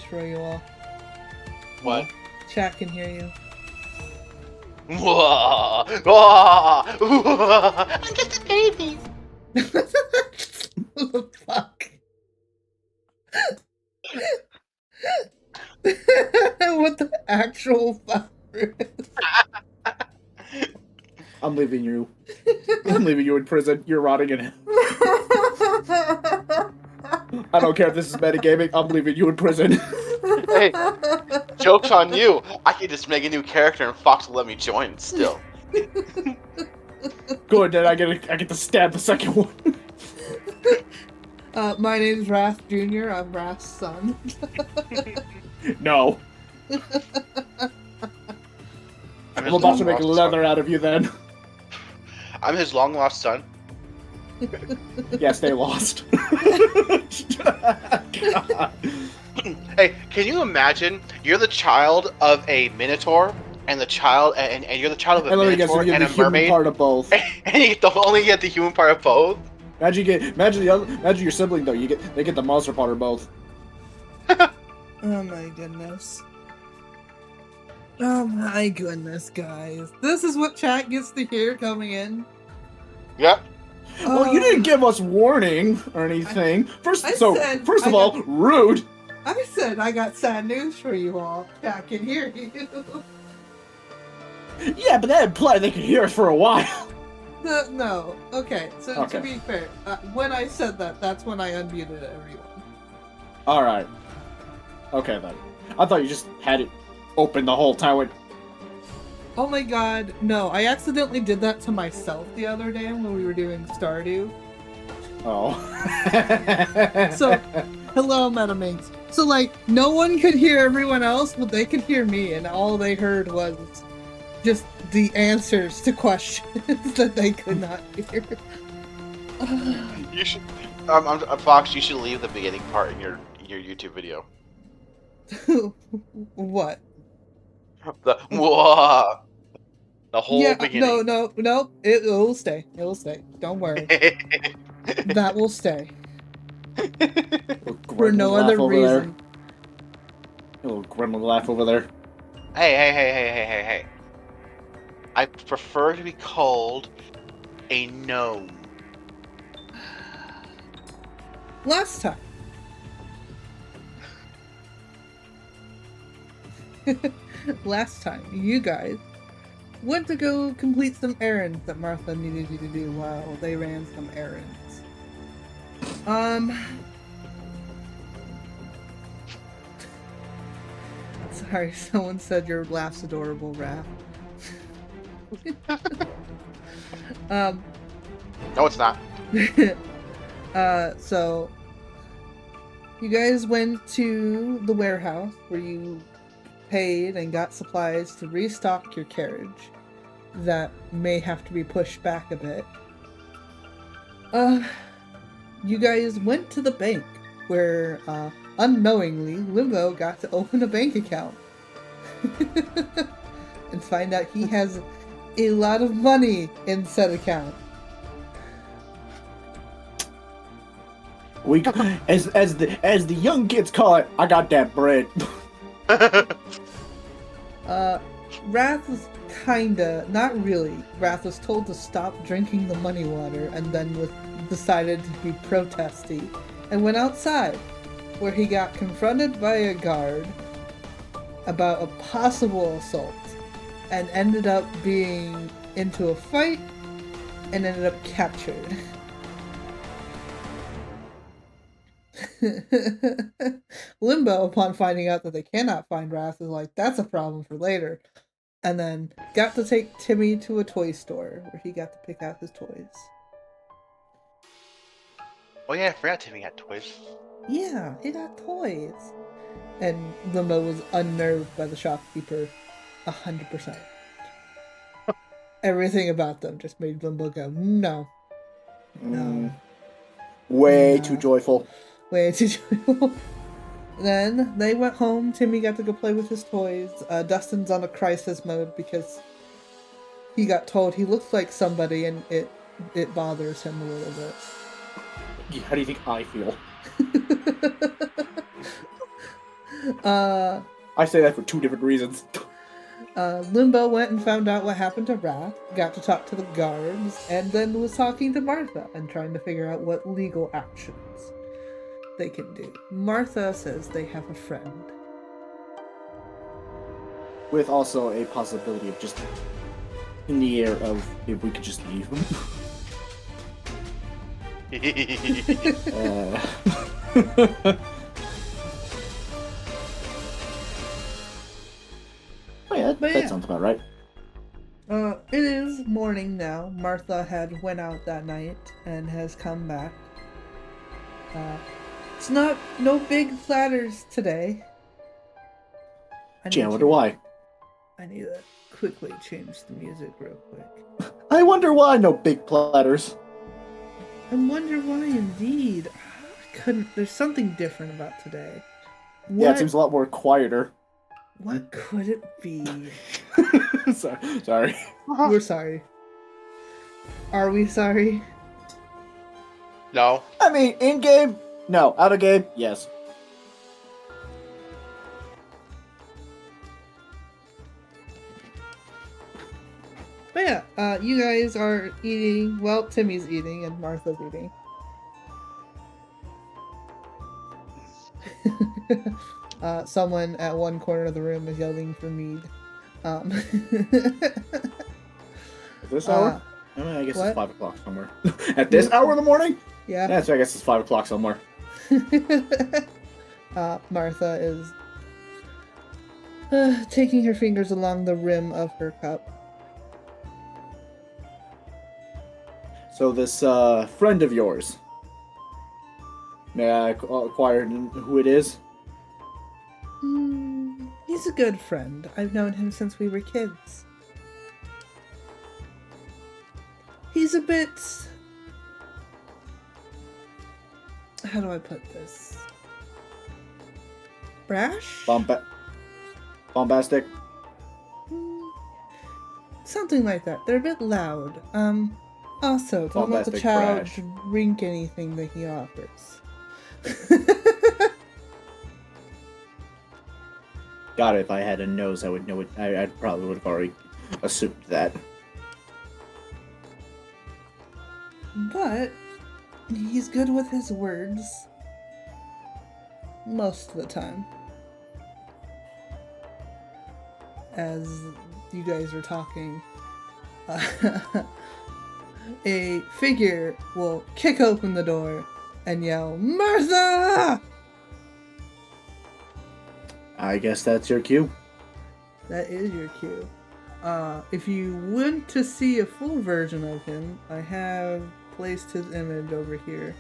for you all. What? Chat can hear you. Whoa! Whoa! I'm just a baby. What the fuck? What the actual fuck? I'm leaving you. I'm leaving you in prison. You're rotting in hell. I don't care if this is metagaming. I'm leaving you in prison. Hey, joke's on you. I could just make a new character and Fox will let me join still. Good, then I get to stab the second one. My name's Wrath Jr. I'm Wrath's son. No. I'm about to make leather out of you then. I'm his long lost son. Yes, they lost. Hey, can you imagine? You're the child of a minotaur, and you're the child of a minotaur and a mermaid, part of both. and you only get the human part of both. Imagine your sibling though. They get the monster part of both. Oh my goodness. Oh my goodness, guys. This is what chat gets to hear coming in. Yep. Well, you didn't give us warning or anything. First of all, rude. I said I got sad news for you all. Chat can hear you. Yeah, but that implied they could hear us for a while. No. Okay, so to be fair, when I said that, that's when I unmuted everyone. Alright. Okay then. I thought you just had it open the whole time. Oh my god, no. I accidentally did that to myself the other day when we were doing Stardew. Oh. So, hello, MetaMinx. So, like, no one could hear everyone else, but they could hear me, and all they heard was just the answers to questions that they could not hear. You should, Fox. You should leave the beginning part in your YouTube video. What? The whole beginning. No. It'll stay. It'll stay. Don't worry. That will stay. For no other reason. A little gremlin laugh over there. Hey. I prefer to be called a gnome. Last time. Last time, you guys went to go complete some errands that Martha needed you to do while they ran some errands. Sorry, someone said your laugh's adorable, Raph. No, it's not. So you guys went to the warehouse where you paid and got supplies to restock your carriage that may have to be pushed back a bit. You guys went to the bank where unknowingly Limbo got to open a bank account and find out he has a lot of money in said account. We, as the young kids call it, I got that bread. Wrath was kinda, not really. Wrath was told to stop drinking the money water and then decided to be protesty and went outside, where he got confronted by a guard about a possible assault and ended up being into a fight and ended up captured. Limbo, upon finding out that they cannot find Wrath, is like, that's a problem for later. And then got to take Timmy to a toy store where he got to pick out his toys. Oh yeah, I forgot Timmy had toys. Yeah, he got toys. And Limbo was unnerved by the shopkeeper 100%. Everything about them just made Limbo go, no. No. Way too joyful. Way too joyful. Then they went home. Timmy got to go play with his toys. Dustin's on a crisis mode because he got told he looks like somebody and it bothers him a little bit. How do you think I feel? I say that for 2 different reasons. Limbo went and found out what happened to Wrath, got to talk to the guards, and then was talking to Martha and trying to figure out what legal actions they can do. Martha says they have a friend. With also a possibility of just in the air of if we could just leave him. Oh yeah, that sounds about right. It is morning now. Martha had went out that night and has come back. It's no big platters today. Gee, I wonder why. I need to quickly change the music real quick. I wonder why no big platters. I wonder why indeed. There's something different about today. Yeah, it seems a lot more quieter. What could it be? Sorry. We're sorry. Are we sorry? No. I mean, in game? No. Out of game? Yes. But yeah, you guys are eating. Well, Timmy's eating and Martha's eating. Someone at one corner of the room is yelling for mead. This hour? I mean, I guess what? It's 5 o'clock somewhere. At this hour in the morning? Yeah. Yeah, so I guess it's 5 o'clock somewhere. Martha is taking her fingers along the rim of her cup. So this friend of yours, may I acquire who it is? He's a good friend. I've known him since we were kids. He's a bit... How do I put this? Brash? Bombastic? Something like that. They're a bit loud. Also, don't let the Bombastic child brash. drink anything that he offers. God, if I had a nose, I would know it. I probably would have already assumed that. But he's good with his words. Most of the time. As you guys are talking, a figure will kick open the door and yell, "Martha!" I guess that's your cue. That is your cue. If you want to see a full version of him, I have placed his image over here.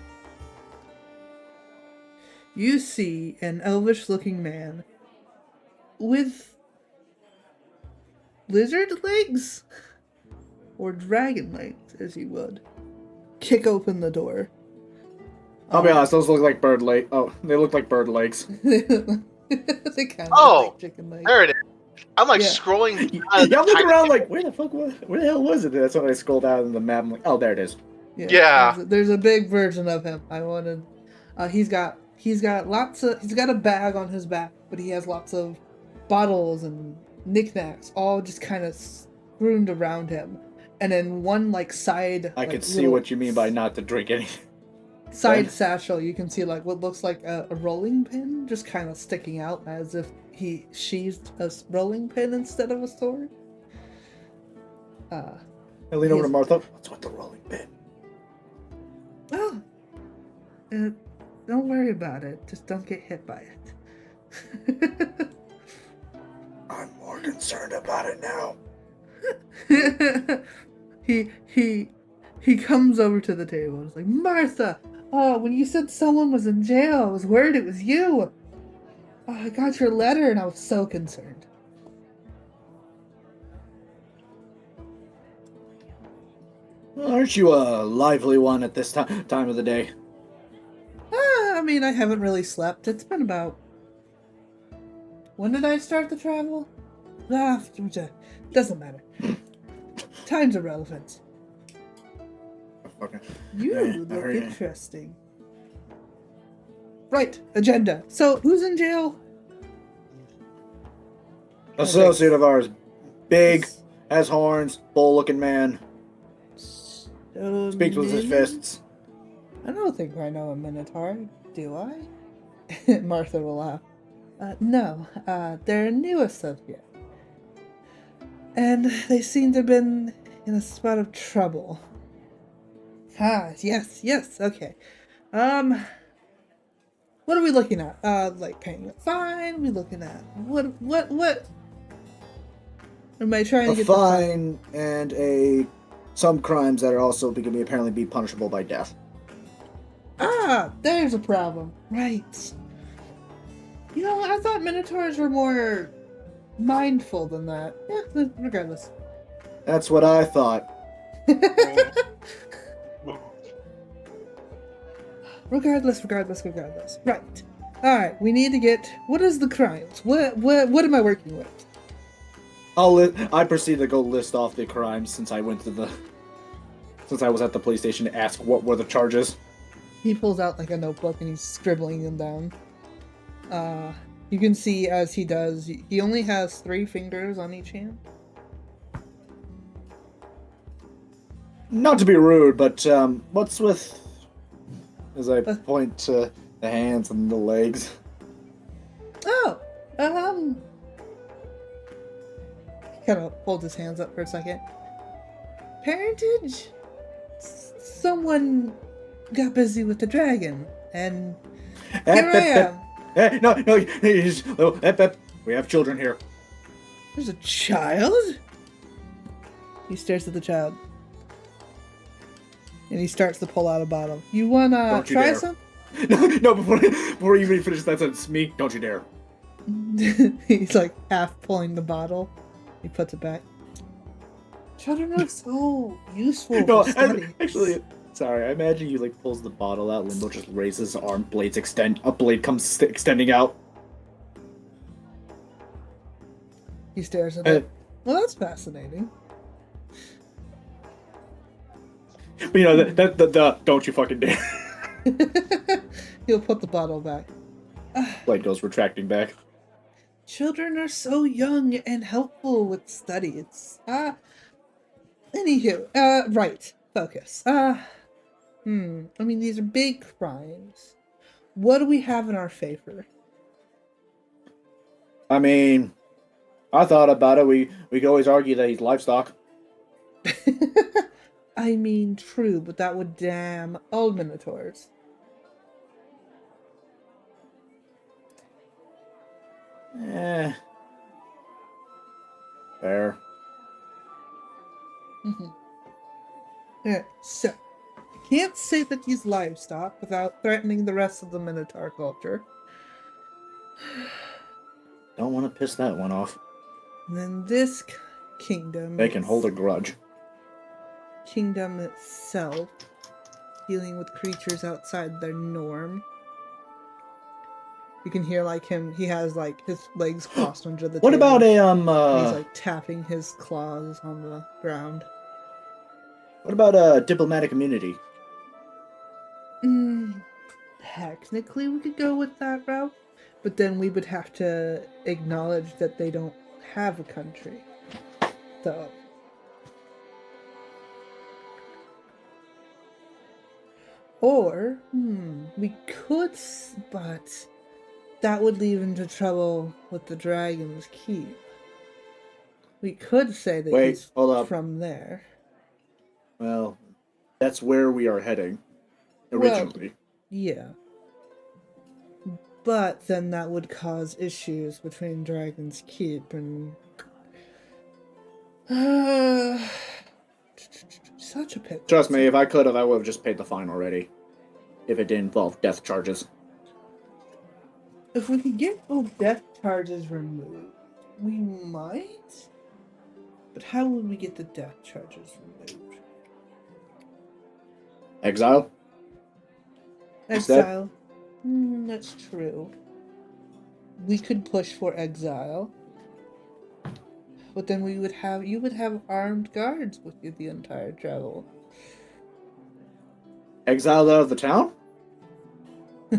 You see an elvish-looking man with lizard legs? Or dragon legs, as you would. Kick open the door. I'll be honest, those look like bird legs. Oh, they look like bird legs. They kind of Oh, look like chicken legs. There it is. I'm like Yeah. scrolling. Yeah, I'm looking around like, where the hell was it? That's when I scrolled down in the map. I'm like, oh, there it is. Yeah. There's a big version of him. I wanted. He's got lots of. He's got a bag on his back, but he has lots of bottles and knickknacks, all just kind of strewn around him. And then one like side. I could see what you mean by not to drink anything. Side satchel, you can see like what looks like a rolling pin just kind of sticking out as if he sheathed a rolling pin instead of a sword. I lean over to Martha. What's with the rolling pin? Oh, don't worry about it. Just don't get hit by it. I'm more concerned about it now. He comes over to the table and is like, "Martha, oh, when you said someone was in jail, I was worried it was you. Oh, I got your letter and I was so concerned." Well, aren't you a lively one at this time of the day? I mean, I haven't really slept. It's been about... When did I start the travel? Doesn't matter. Time's irrelevant. Okay. You look interesting. Right, agenda. So, who's in jail? Associate of ours. Big, has horns, bull-looking man. Speaks with his fists. I don't think I know a Minotaur, do I? Martha will laugh. No, they're a new associate. And they seem to have been in a spot of trouble. Ah, yes, okay. What are we looking at? Like paying a fine? We looking at what? Am I trying to get A fine and some crimes that are also going to apparently be punishable by death. Ah, there's a problem. Right. You know, I thought Minotaurs were more mindful than that. Yeah, regardless. That's what I thought. Regardless. Right. Alright, we need to get... What is the crimes? What am I working with? I proceed to go list off the crimes since I was at the police station to ask what were the charges. He pulls out like a notebook and he's scribbling them down. You can see as he does, he only has 3 fingers on each hand. Not to be rude, but what's with... As I point to the hands and the legs. Oh! Kind of holds his hands up for a second. Parentage? Someone got busy with the dragon, and here I am. No, we have children here. There's a child? He stares at the child. And he starts to pull out a bottle. You wanna try some? No, before you even finish that sentence, me, don't you dare. He's like half pulling the bottle. He puts it back. Children are so useful. No, for actually, sorry. I imagine you like pulls the bottle out. Limbo just raises his arm. Blades extend. A blade comes extending out. He stares at it. Well, that's fascinating. But you know the don't you fucking dare. He'll put the bottle back. Blade goes retracting back. Children are so young and helpful with study. It's anywho, right. Focus. I mean, these are big crimes. What do we have in our favor? I mean, I thought about it. We could always argue that he's livestock. I mean, true, but that would damn all Minotaurs. Fair. Yeah, so, I can't say that he's livestock without threatening the rest of the Minotaur culture. Don't want to piss that one off. And then this kingdom... They can hold a grudge. Kingdom itself, dealing with creatures outside their norm. You can hear like he has like his legs crossed under the What table. about a He's like tapping his claws on the ground. What about a diplomatic immunity? Technically we could go with that route, but then we would have to acknowledge that they don't have a country. So or, we could, but that would lead into trouble with the Dragon's Keep. We could say that he's from there. Well, that's where we are heading, originally. Well, yeah. But then that would cause issues between Dragon's Keep and... such a pit. Trust me, if I could have, I would have just paid the fine already. If it didn't involve death charges. If we could get both death charges removed, we might? But how would we get the death charges removed? Exile? Exile. That's true. We could push for exile. But then you would have armed guards with you the entire travel. Exiled out of the town? I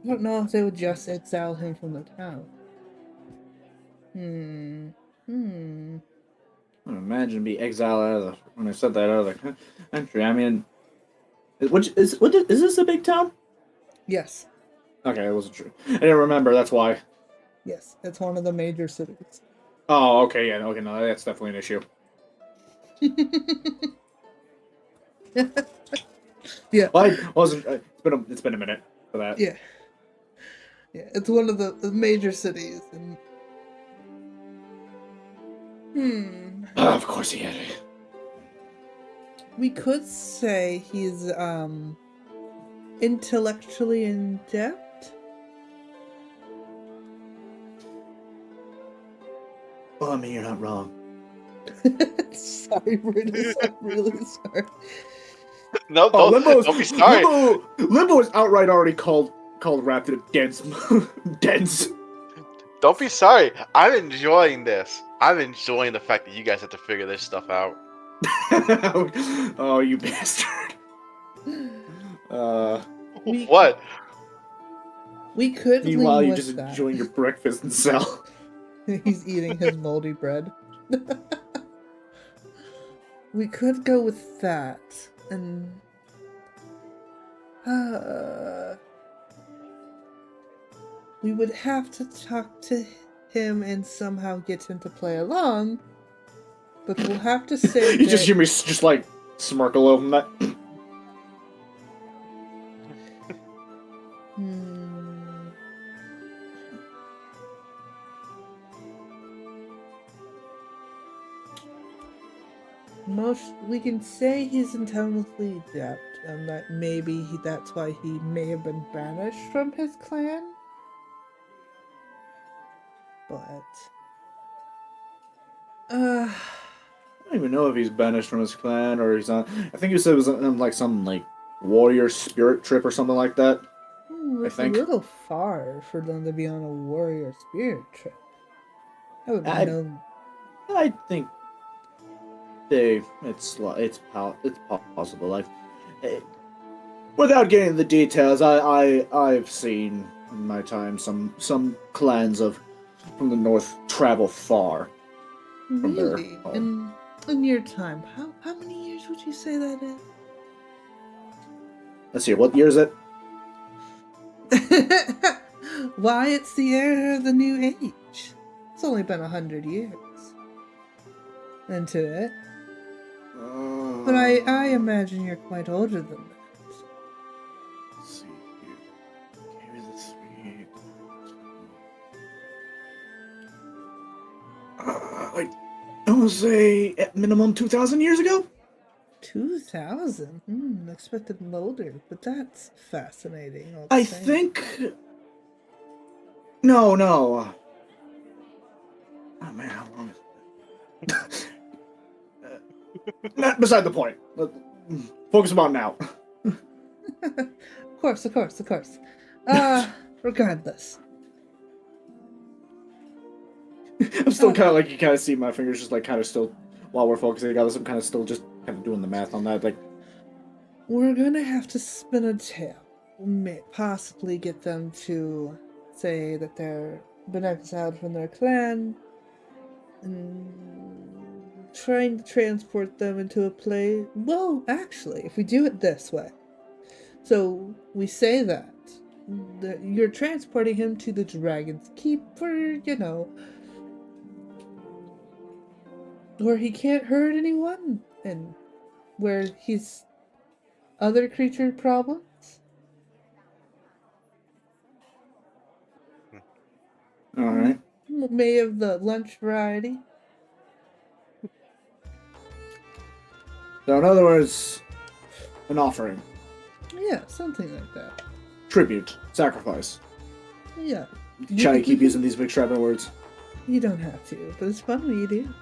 don't know if they would just exile him from the town. Hmm. Hmm. I imagine be exiled out of the, when I said that out of the country. I mean, is this a big town? Yes. Okay, it wasn't true. I didn't remember. That's why. Yes. It's one of the major cities. Oh, okay, yeah, okay, no, that's definitely an issue. Yeah. Well, I wasn't. It's been a minute for that. Yeah. Yeah. It's one of the major cities. And Of course he had it. we could say he's intellectually adept. Well, I mean, you're not wrong. Sorry, Brutus. I'm really sorry. No, Oh, don't be sorry. Limbo is outright already called Raptor dense. Dense. Don't be sorry. I'm enjoying this. I'm enjoying the fact that you guys have to figure this stuff out. Oh, you bastard. What? We could Meanwhile, lean you're with just that. enjoying your breakfast in cell. He's eating his moldy bread. We could go with that, and we would have to talk to him and somehow get him to play along. But we'll have to say You just hear me just like smirk a little from that. We can say he's intellectually adept, and that maybe that's why he may have been banished from his clan. But I don't even know if he's banished from his clan or he's on. I think you said it was on like some like warrior spirit trip or something like that. it's a little far for them to be on a warrior spirit trip. I would know. I think it's possible. Like, without getting into the details, I've seen in my time some clans from the north travel far from their Really? home. In your time, how many years would you say that is? Let's see, what year is it? Why, it's the era of the new age. It's only been 100 years into it. But I imagine you're quite older than that. Let's see here. I will say at minimum 2,000 years ago. 2,000? Expected older, but that's fascinating. I think. No. Oh man, how long is it? Not beside the point. Focus about now. Of course. Regardless. I'm still kind of like, you kind of see my fingers just like kind of still, while we're focusing together, I'm kind of still just kind of doing the math on that. Like, we're gonna have to spin a tale. Possibly get them to say that they're been exiled from their clan, and trying to transport them into a place. Well, actually, if we do it this way, so we say that you're transporting him to the Dragon's Keep for, where he can't hurt anyone, and where he's other creature problems. all right. May of the lunch variety. So in other words, an offering, Yeah, something like that. tribute, sacrifice. Yeah. Try to keep using these big extravagant words. You don't have to, but it's fun when you do.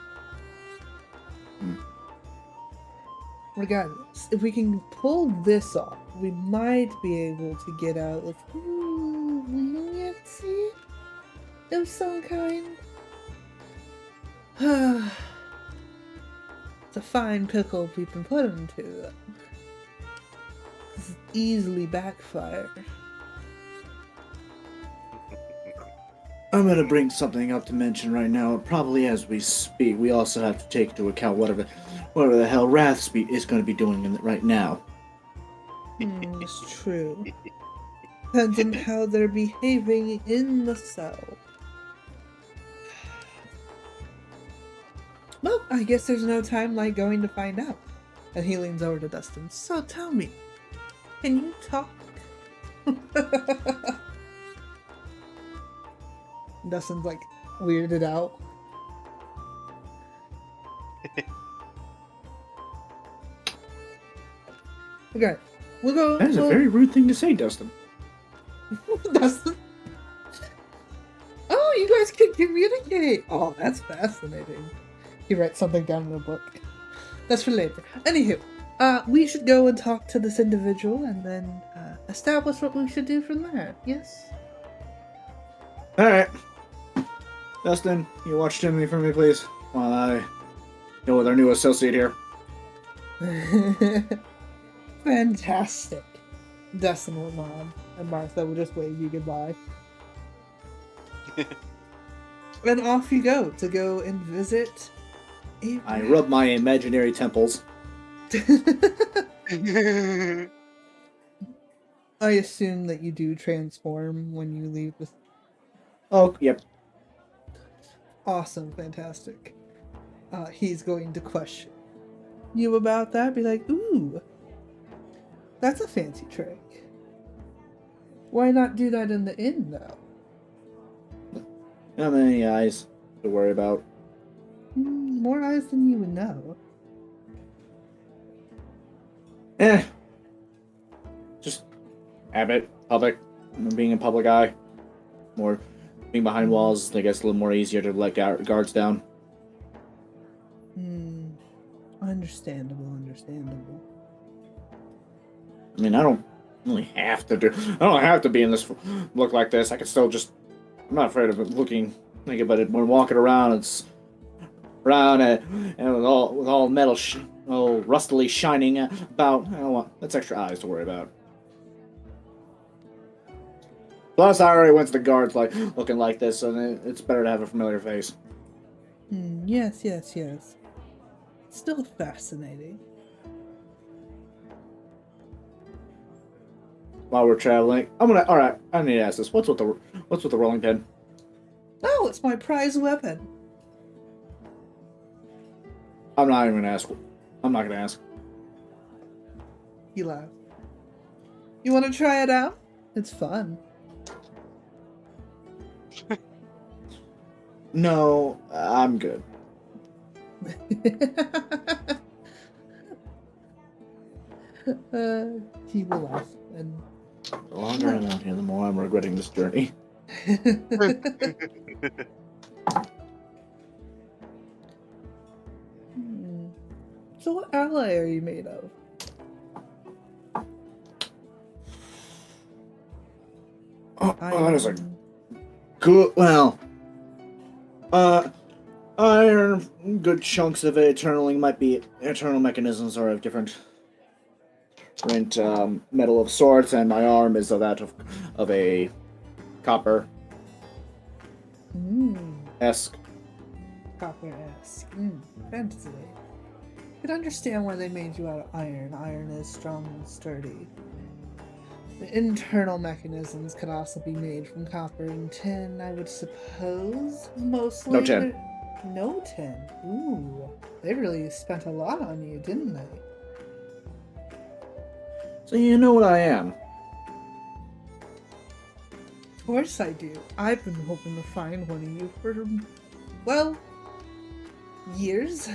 Regardless, if we can pull this off, we might be able to get out with leniency of some kind. It's a fine pickle we've been put into, though. This is easily backfire. I'm gonna bring something up to mention right now. Probably as we speak, we also have to take into account whatever the hell Rathspeed is going to be doing right now. It's true. Depends on how they're behaving in the cell. Well, I guess there's no time like going to find out. And he leans over to Dustin. So tell me, can you talk? Dustin's like weirded out. Okay, we'll go. That is a very rude thing to say, Dustin. Dustin. Oh, you guys can communicate. Oh, that's fascinating. He writes something down in a book. That's for later. Anywho, we should go and talk to this individual and then establish what we should do from there. Yes. All right, Dustin, you watch Timothy for me, please, while I go with our new associate here. Fantastic. Dustin will nod, and Martha will just wave you goodbye. And off you go to go and visit. I rub my imaginary temples. I assume that you do transform when you leave this. Oh, yep. Awesome, fantastic. He's going to question you about that. Be like, ooh, that's a fancy trick. Why not do that in the inn, though? How many eyes to worry about? More eyes than you would know. Just habit, public, being a public eye. More being behind walls, I guess a little more easier to let guards down. Understandable. I mean, I don't really have to I don't have to be in this look like this. I can still just. I'm not afraid of it looking like it, but when walking around, it's around and with all metal, all rustily shining about. I don't want. That's extra eyes to worry about. Plus, I already went to the guards like looking like this, and it's better to have a familiar face. Yes. Still fascinating. While we're traveling, all right. I need to ask this. What's with the rolling pin? Oh, it's my prized weapon. I'm not even gonna ask. I'm not gonna ask. He laughed. You want to try it out? It's fun. No, I'm good. He will laugh and. The longer I'm out here, the more I'm regretting this journey. So what ally are you made of? Oh, that is a good. Well, iron. Good chunks of it. Might be eternal mechanisms are of different metal of sorts, and my arm is of that of a copper esque. Copper-esque. Fancy. I can understand why they made you out of iron. Iron is strong and sturdy. The internal mechanisms could also be made from copper and tin, I would suppose. Mostly. No tin. No tin. Ooh. They really spent a lot on you, didn't they? So you know what I am. Of course I do. I've been hoping to find one of you for, well, years.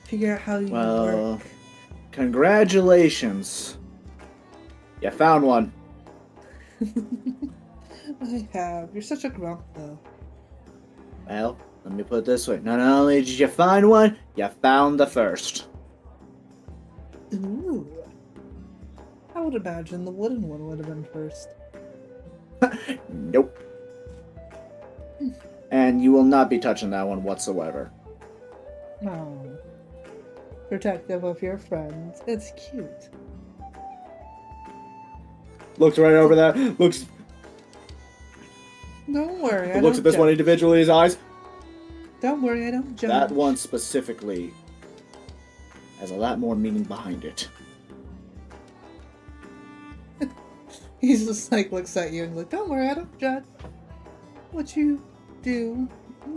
Figure out how you work. Congratulations. You found one. I have. You're such a grump, though. Well, let me put it this way. Not only did you find one, you found the first. Ooh. I would imagine the wooden one would have been first. Nope. And you will not be touching that one whatsoever. Oh. Protective of your friends. It's cute. Looks right over that. Looks Don't worry, I Looks don't at this judge. one individually in his eyes. Don't worry, I don't judge. That one specifically has a lot more meaning behind it. He's just like looks at you and like, don't worry, I don't judge. What you do,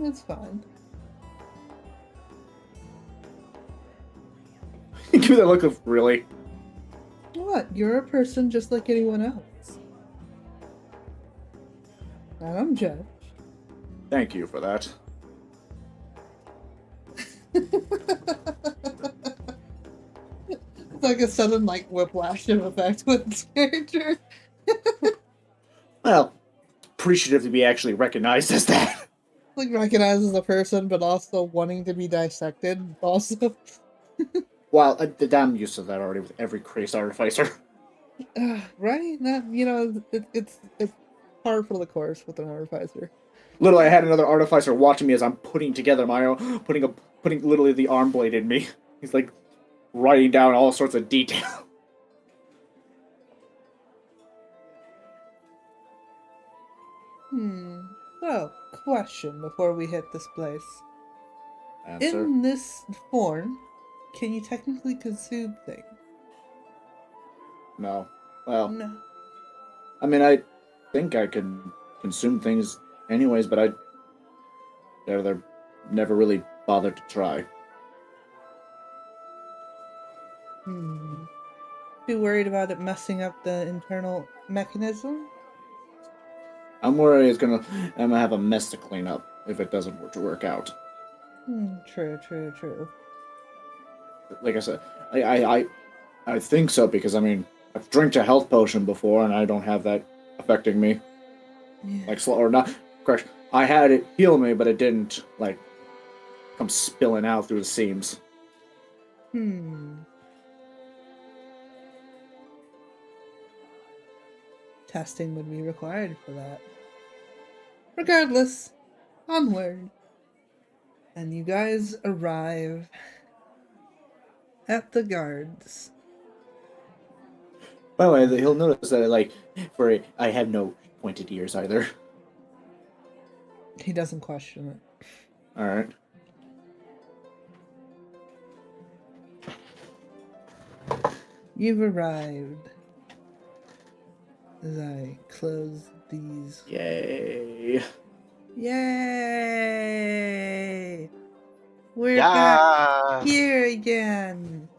it's fine. Give me that look of really. What? You're a person just like anyone else. I don't judge. Thank you for that. It's like a sudden like whiplash of effect with this character. Well, appreciative to be actually recognized as that. Like recognizes a person, but also wanting to be dissected. Also, Well, I'm used to that already with every crazed artificer. right? That it's par for the course with an artificer. Literally, I had another artificer watching me as I'm putting together my own, putting literally the arm blade in me. He's like writing down all sorts of detail. So, question before we hit this place. Answer. In this form, can you technically consume things? No. Well, No. I mean, I think I can consume things anyways, but they're never really bothered to try. Too worried about it messing up the internal mechanism? I'm worried I'm gonna have a mess to clean up if it doesn't work out. True. Like I said, I think so because I mean I've drank a health potion before and I don't have that affecting me. Yeah. Like or not. Correct. I had it heal me, but it didn't like come spilling out through the seams. Testing would be required for that. Regardless, onward. And you guys arrive at the guards. By the way, he'll notice that like I have no pointed ears either. He doesn't question it. All right. You've arrived. As I close these. Yay. Yay! We're Yeah. back here again.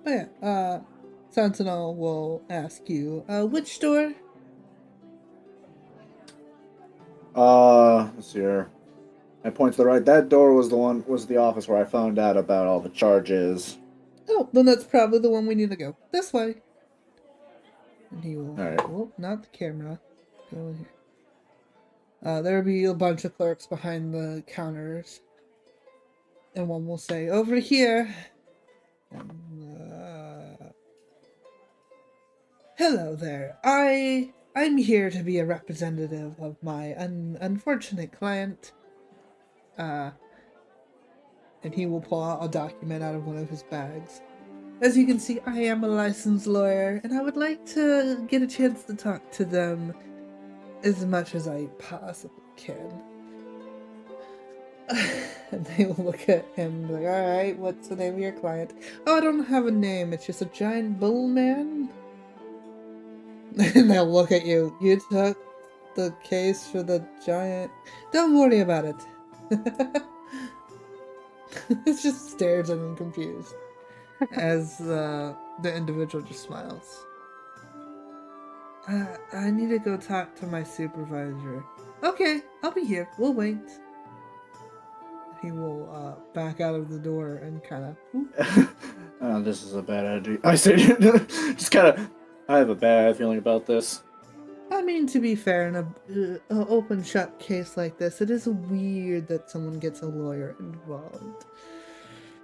But yeah, Sentinel will ask you, which door? Let's see here. I point to the right. That door was the office where I found out about all the charges. Oh, then that's probably the one we need to go. This way. And he will. Alright. Oh, not the camera. Go in here. There will be a bunch of clerks behind the counters. And one will say, over here. And, hello there. I'm here to be a representative of my unfortunate client. And he will pull out a document out of one of his bags. As you can see, I am a licensed lawyer, and I would like to get a chance to talk to them as much as I possibly can. And they will look at him and be like, alright, what's the name of your client? Oh, I don't have a name, it's just a giant bull man. And they'll look at you. You took the case for the giant... Don't worry about it. It just stares at him confused. As the individual just smiles. I need to go talk to my supervisor. Okay, I'll be here. We'll wait. He will back out of the door and kind of... Oh, this is a bad idea. I say, just kind of. I have a bad feeling about this. I mean, to be fair, in a open shut case like this, it is weird that someone gets a lawyer involved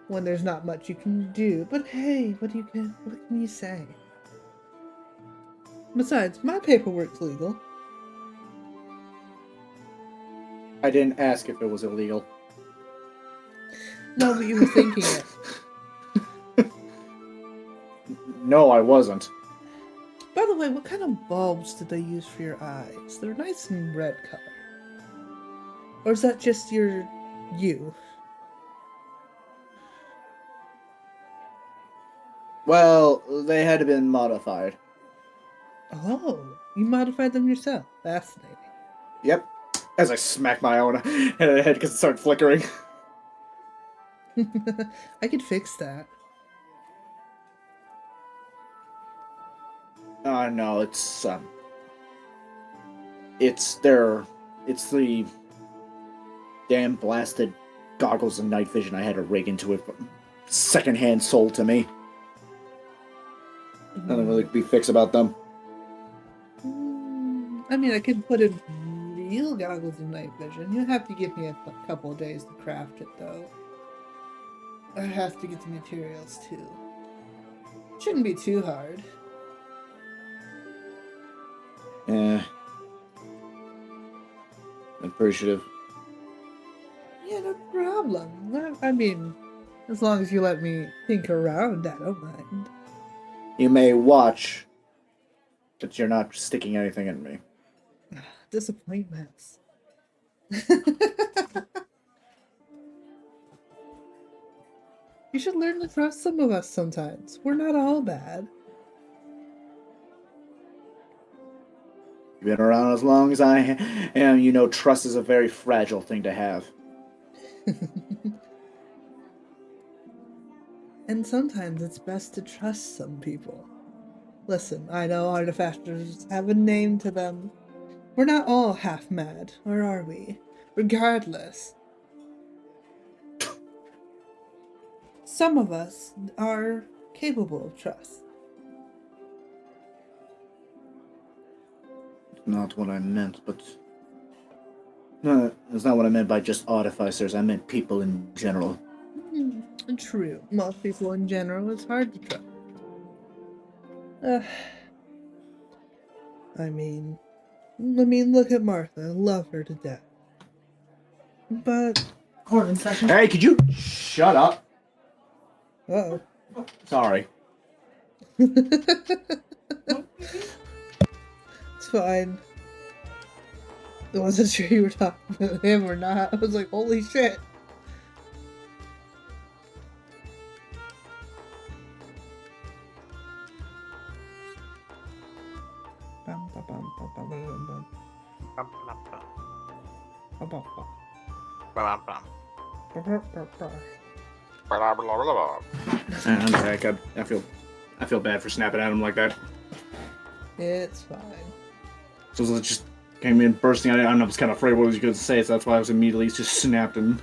when there's not much you can do. But hey, what can you say? Besides, my paperwork's legal. I didn't ask if it was illegal. No, but you were thinking it. No, I wasn't. By the way, what kind of bulbs did they use for your eyes? They're nice and red color. Or is that just you? Well, they had been modified. Oh, you modified them yourself. Fascinating. Yep. As I smack my own head on the head because it started flickering. I could fix that. No, it's the damn blasted goggles and night vision I had to rig into it, secondhand sold to me. Nothing really to be fixed about them. I mean, I could put in real goggles of night vision. You'll have to give me a couple of days to craft it, though. I have to get the materials, too. Shouldn't be too hard. Yeah. Appreciative. Yeah, no problem. I mean, as long as you let me think around, I don't mind. You may watch, but you're not sticking anything in me. Disappointments. You should learn to trust some of us sometimes. We're not all bad. You've been around as long as I am. You know, trust is a very fragile thing to have. And sometimes it's best to trust some people. Listen, I know artificers have a name to them. We're not all half mad, or are we? Regardless. Some of us are capable of trust. Not what I meant, but... No, that's not what I meant by just artificers. I meant people in general. True. Most people in general, it's hard to trust. I mean, look at Martha. I love her to death. But... Hey, could you shut up? Uh-oh. Sorry. It's fine. I wasn't sure you were talking about him or not. I was like, holy shit. I'm sorry, I feel bad for snapping at him like that. It's fine. So it just came in bursting out. I don't know, I was kind of afraid what he was going to say, so that's why I was immediately just snapped and...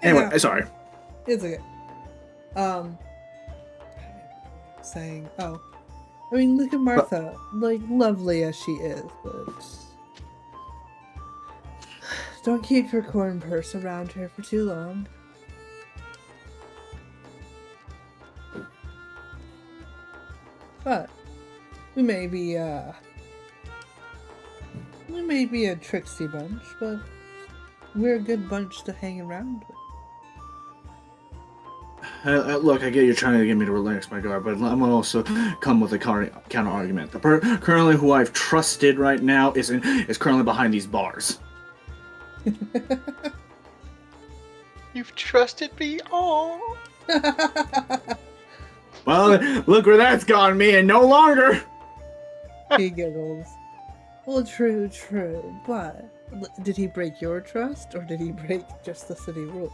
Anyway, sorry. It's okay. Saying, oh. I mean, look at Martha. Like, lovely as she is, but... Don't keep your corn purse around her for too long. But we may be a tricksy bunch, but we're a good bunch to hang around with. Look, I get you're trying to get me to relax my guard, but I'm gonna also come with a counter argument. The currently who I've trusted right now is currently behind these bars. You've trusted me all. Well, look where that's gotten me, and no longer. He giggles. Well, true, but did he break your trust, or did he break just the city rules?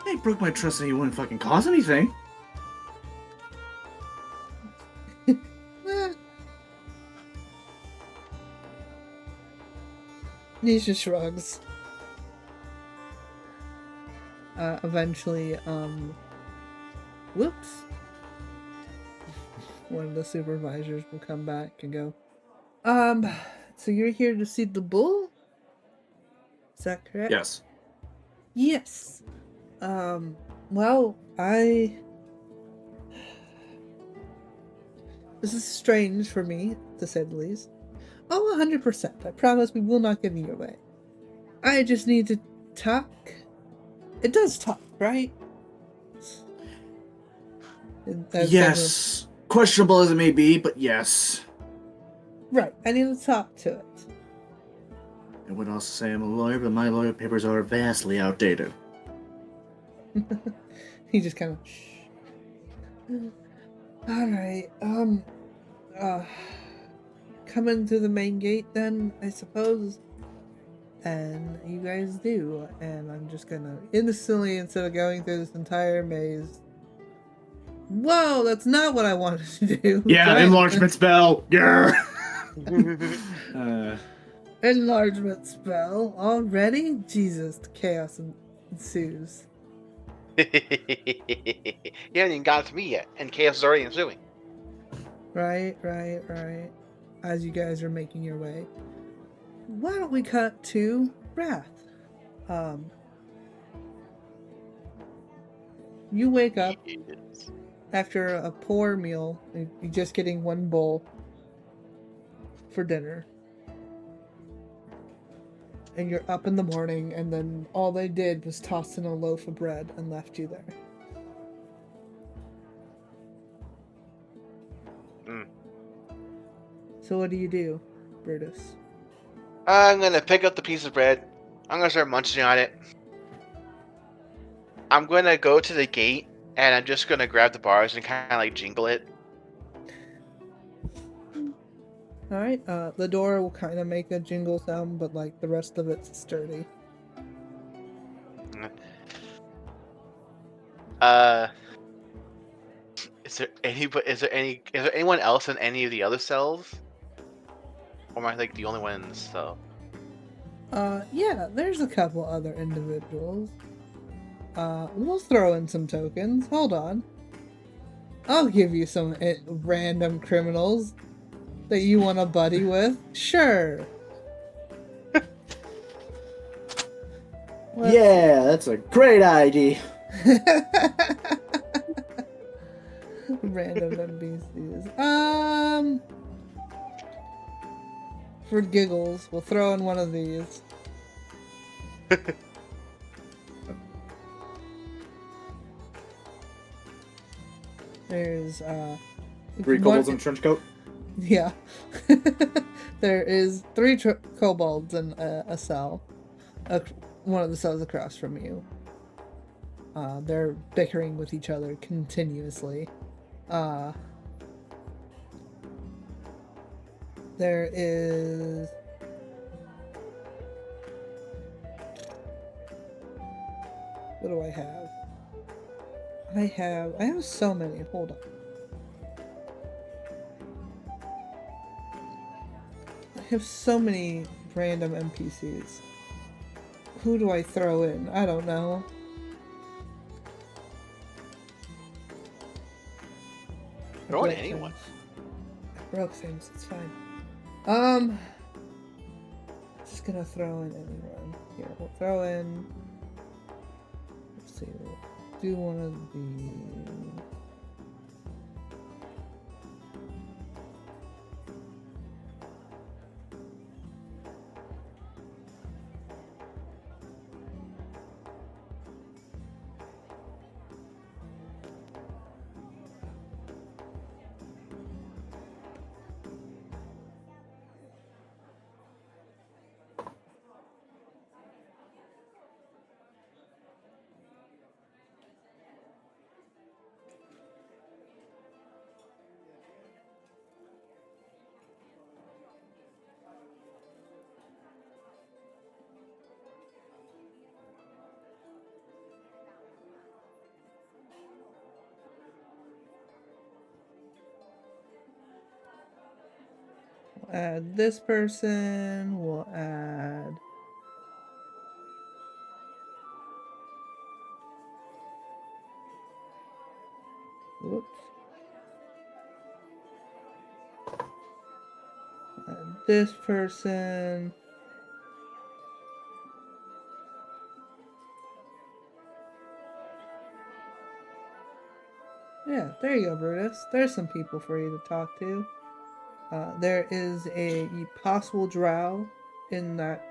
He broke my trust and he wouldn't fucking cause anything. Nisha shrugs. Eventually, whoops. One of the supervisors will come back and go, so you're here to see the bull? Is that correct? Yes. Yes. Well, this is strange for me, to say the least. Oh, 100%. I promise we will not get in your way. I just need to talk. It does talk. right? Yes. Questionable as it may be, but yes. Right. I need to talk to it. I would also say I'm a lawyer, but my lawyer papers are vastly outdated. He just kind of. All right. Come in through the main gate, then I suppose. And you guys do, and I'm just gonna instantly, instead of going through this entire maze. Whoa, that's not what I wanted to do. Yeah, Right. enlargement spell. Yeah. Enlargement spell already? Jesus, chaos ensues. You haven't even got to me yet, and chaos is already ensuing. Right. As you guys are making your way, why don't we cut to Wrath? You wake up Yes. after a poor meal. You're just getting one bowl for dinner. And you're up in the morning, and then all they did was toss in a loaf of bread and left you there. So what do, Brutus? I'm gonna pick up the piece of bread. I'm gonna start munching on it. I'm gonna go to the gate, and I'm just gonna grab the bars and kind of like jingle it. Alright, the door will kind of make a jingle sound, but like the rest of it's sturdy. Is there anyone else in any of the other cells? Or am I like the only one in this cell? Yeah, there's a couple other individuals. We'll throw in some tokens. Hold on. I'll give you some random criminals that you want to buddy with. Sure. Yeah, that's a great idea. Random NPCs. For giggles, we'll throw in one of these. There's 3 kobolds in a trench coat. Yeah. There is 3 kobolds in a cell. One of the cells across from you. They're bickering with each other continuously. There is... What do I have? I have so many. Hold on. I have so many random NPCs. Who do I throw in? I don't know. Throw in anyone. I broke things. It's fine. Just gonna throw in anyone. Here, we'll throw in. Let's see. We'll do one of these. We'll add this person. We'll add... Whoops. Add this person. Yeah, there you go, Brutus. There's some people for you to talk to. There is a possible drow in that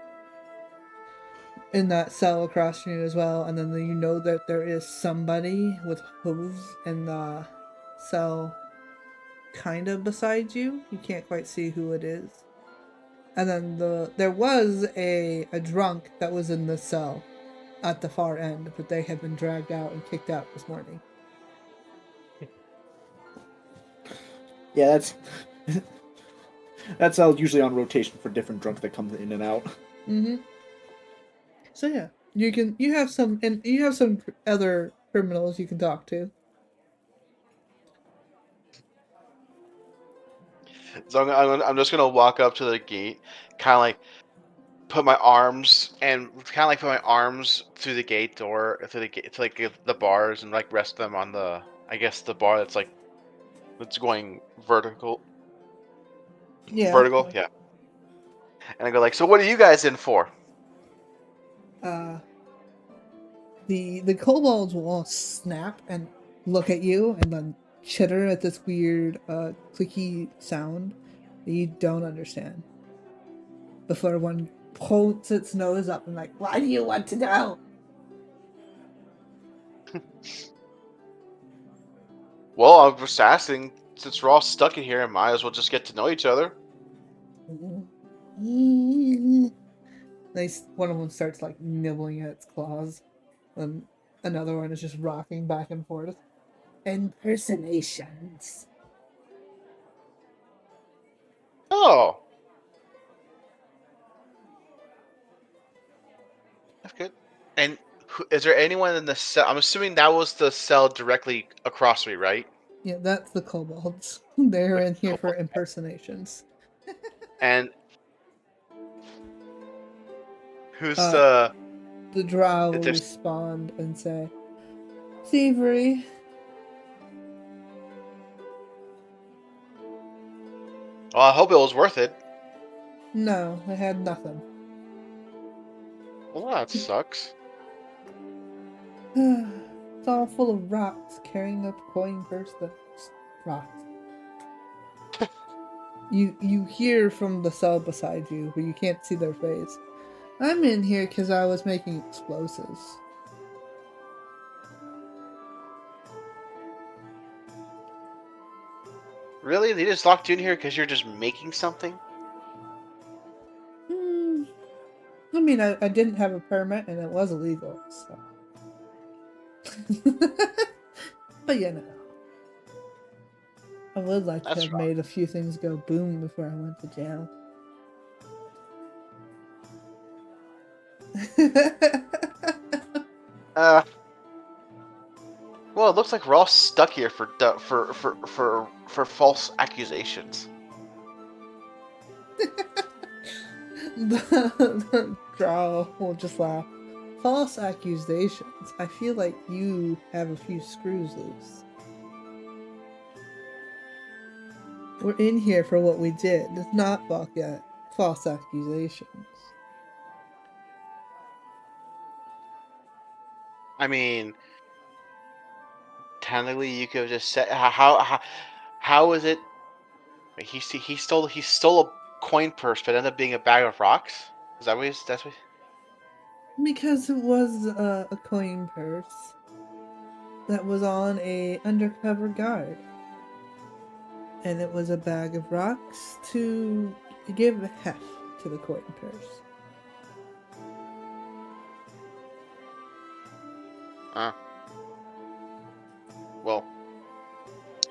in that cell across from you as well, and then you know that there is somebody with hooves in the cell kind of beside you. You can't quite see who it is. And then there was a drunk that was in the cell at the far end, but they had been dragged out and kicked out this morning. Yeah, that's usually on rotation for different drunk that comes in and out. Mm-hmm. So yeah, you have some other criminals you can talk to. So I'm just gonna walk up to the gate, kind of like put my arms through the gate door, through the gate to like the bars and like rest them on the, I guess, the bar that's going Yeah. vertical, yeah. And I go like, so what are you guys in for? Uh, the kobolds will all snap and look at you and then chitter at this weird clicky sound that you don't understand. Before one holds its nose up and like, why do you want to know? Well, I'm just asking, since we're all stuck in here, I might as well just get to know each other. One of them starts like nibbling at its claws, and another one is just rocking back and forth. Impersonations. Oh, that's good. And is there anyone in the cell? I'm assuming that was the cell directly across me, right? Yeah, that's the kobolds. They're The in here for kobold. impersonations. And who's Uh, the? the drow If will there's, respond and say, thievery. well, I hope it was worth it. No, I had nothing. Well, that sucks. It's all full of rocks, carrying up a coin purse that's rocks. You hear from the cell beside you, but you can't see their face. I'm in here because I was making explosives. Really? They just locked you in here because you're just making something? Hmm. I mean, I didn't have a permit and it was illegal, so. But you know, I would like to That's have made a few things go boom before I went to jail. Uh, well, it looks like we're all stuck here for false accusations. The drow will just laugh. False accusations. I feel like you have a few screws loose. We're in here for what we did, not false accusations. I mean, technically, you could have just said how is it? He stole a coin purse, but ended up being a bag of rocks. Is that what that's what? Because it was a coin purse that was on a undercover guard. And it was a bag of rocks to give heft to the coin purse. Uh, well,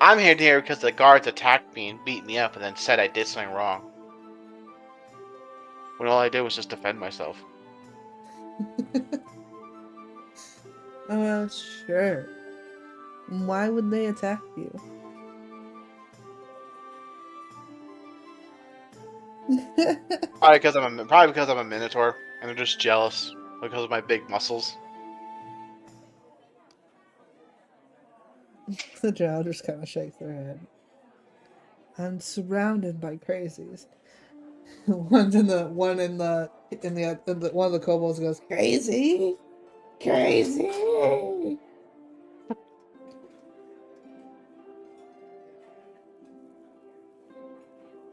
I'm here because the guards attacked me and beat me up, and then said I did something wrong. When all I did was just defend myself. Sure. Why would they attack you? Probably because I'm a minotaur, and they're just jealous because of my big muscles. The drow just kind of shakes their head. I'm surrounded by crazies. One of the kobolds goes crazy, crazy.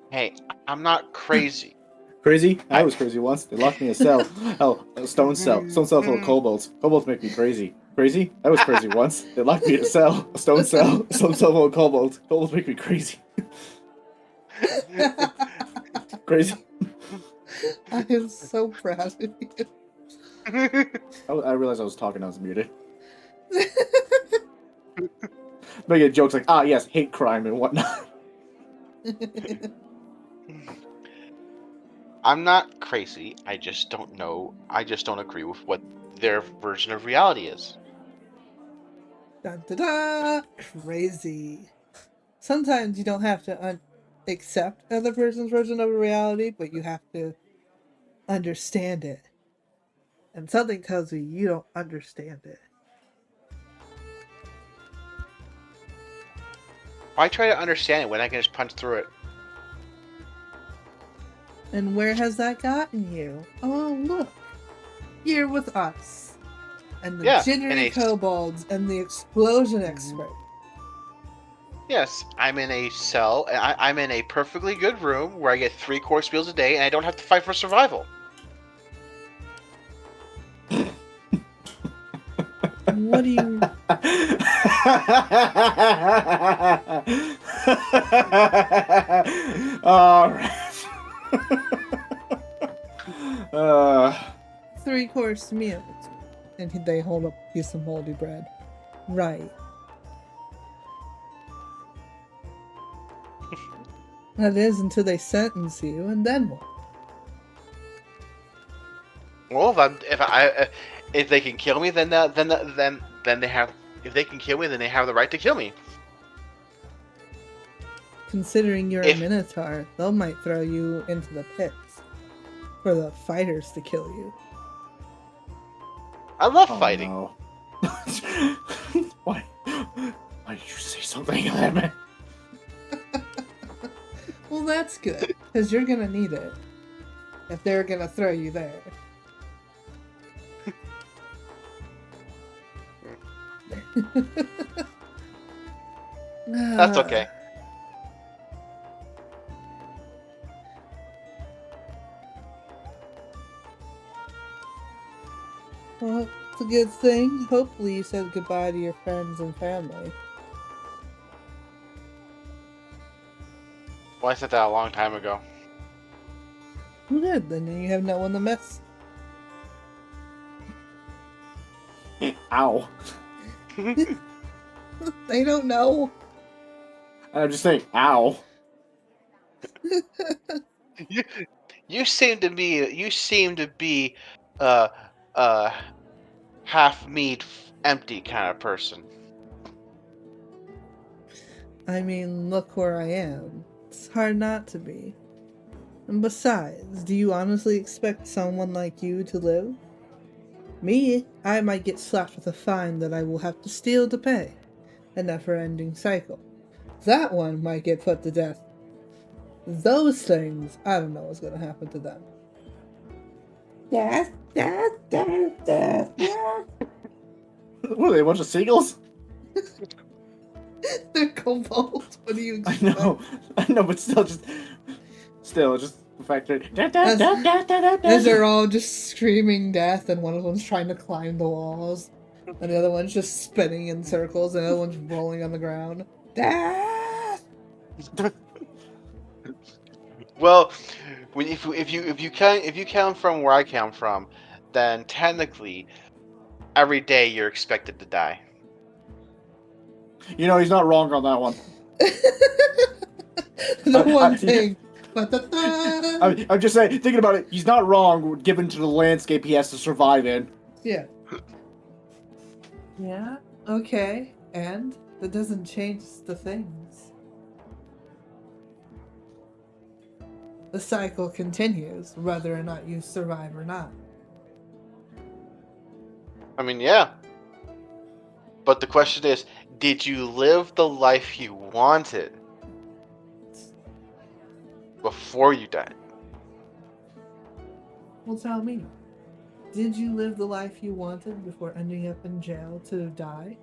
Hey, I'm not crazy. Crazy? I was crazy once. They locked me in a cell. Oh, a stone cell. Stone cell full of kobolds. Kobolds make me crazy. Crazy? I was crazy once. They locked me in a cell. A stone cell. A stone cell full of kobolds. Kobolds make me crazy. Crazy? I am so proud of you. I realized I was talking. I was muted. Making jokes like, yes, hate crime and whatnot. I'm not crazy. I just don't know. I just don't agree with what their version of reality is. Dun, da, da, crazy. Sometimes you don't have to accept another person's version of a reality, but you have to understand it. And something tells you you don't understand it. Why try to understand it when I can just punch through it? And where has that gotten you? Oh, look. You're with us. And the Yeah, jittery kobolds and the explosion expert. Yes, I'm in a cell, and I'm in a perfectly good room where I get 3-course meals a day, and I don't have to fight for survival. What do you... Alright. 3-course meals. And they hold up a piece of moldy bread. Right. That is until they sentence you, and then what? Well, if they can kill me, then they have. If they can kill me, then they have the right to kill me. Considering you're If- a minotaur, they might throw you into the pits for the fighters to kill you. I love fighting. No. Why did you say something like that, man? Well, that's good, because you're gonna need it. If they're gonna throw you there. That's okay. Well, it's a good thing. Hopefully you said goodbye to your friends and family. Well, I said that a long time ago. Good, then you have no one to miss. Ow. They don't know. I'm just saying, ow. You seem to be uh half meat, empty kind of person. I mean, look where I am. It's hard not to be. And besides, do you honestly expect someone like you to live? Me, I might get slapped with a fine that I will have to steal to pay. A never-ending cycle. That one might get put to death. Those things, I don't know what's gonna happen to them. Death, death, death, death, death. What are they, a bunch of seagulls? They're kobolds. What do you expect? I know, but still, just the fact that As they're all just screaming death, and one of them's trying to climb the walls, and the other one's just spinning in circles, and the other one's rolling on the ground. Death! Well, if you count from where I come from, then technically every day you're expected to die. You know, he's not wrong on that one. The one thing. Ba-da-da. I'm just saying, thinking about it, he's not wrong given to the landscape he has to survive in. Yeah. Yeah, okay. And that doesn't change the things. The cycle continues, whether or not you survive or not. I mean, yeah. But the question is, did you live the life you wanted before you died? Well, tell me. Did you live the life you wanted before ending up in jail to die?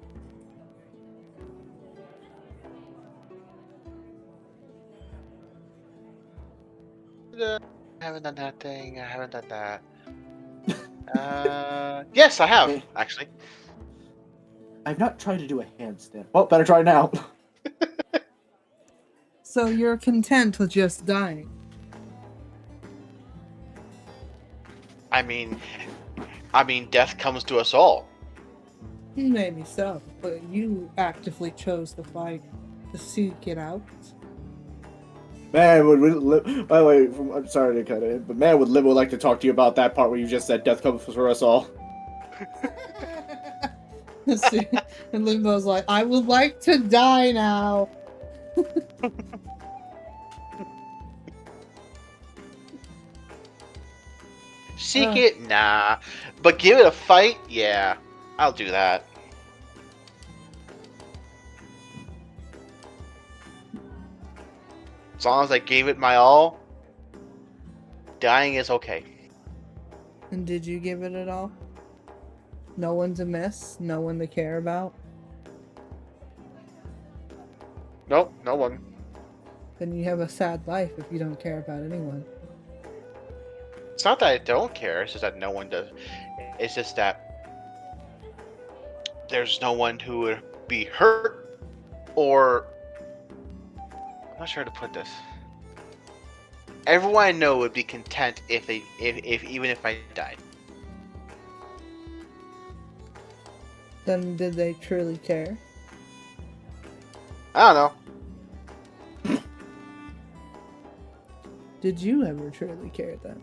I haven't done that thing. I haven't done that. Yes, I have, Okay. actually. I've not tried to do a handstand. Well, better try now. So you're content with just dying. I mean, death comes to us all. Maybe so, but you actively chose to fight to seek it out. Man by the way, I'm sorry to cut in, but man would like to talk to you about that part where you just said death comes for us all. See, and Limbo's like, I would like to die now. Seek it? Nah. But give it a fight? Yeah. I'll do that. As long as I gave it my all, dying is okay. And did you give it at all? No one to miss? No one to care about? Nope, no one. Then you have a sad life if you don't care about anyone. It's not that I don't care, it's just that no one does. It's just that there's no one who would be hurt or... I'm not sure how to put this. Everyone I know would be content if even if I died. Then did they truly care? I don't know. Did you ever truly care then?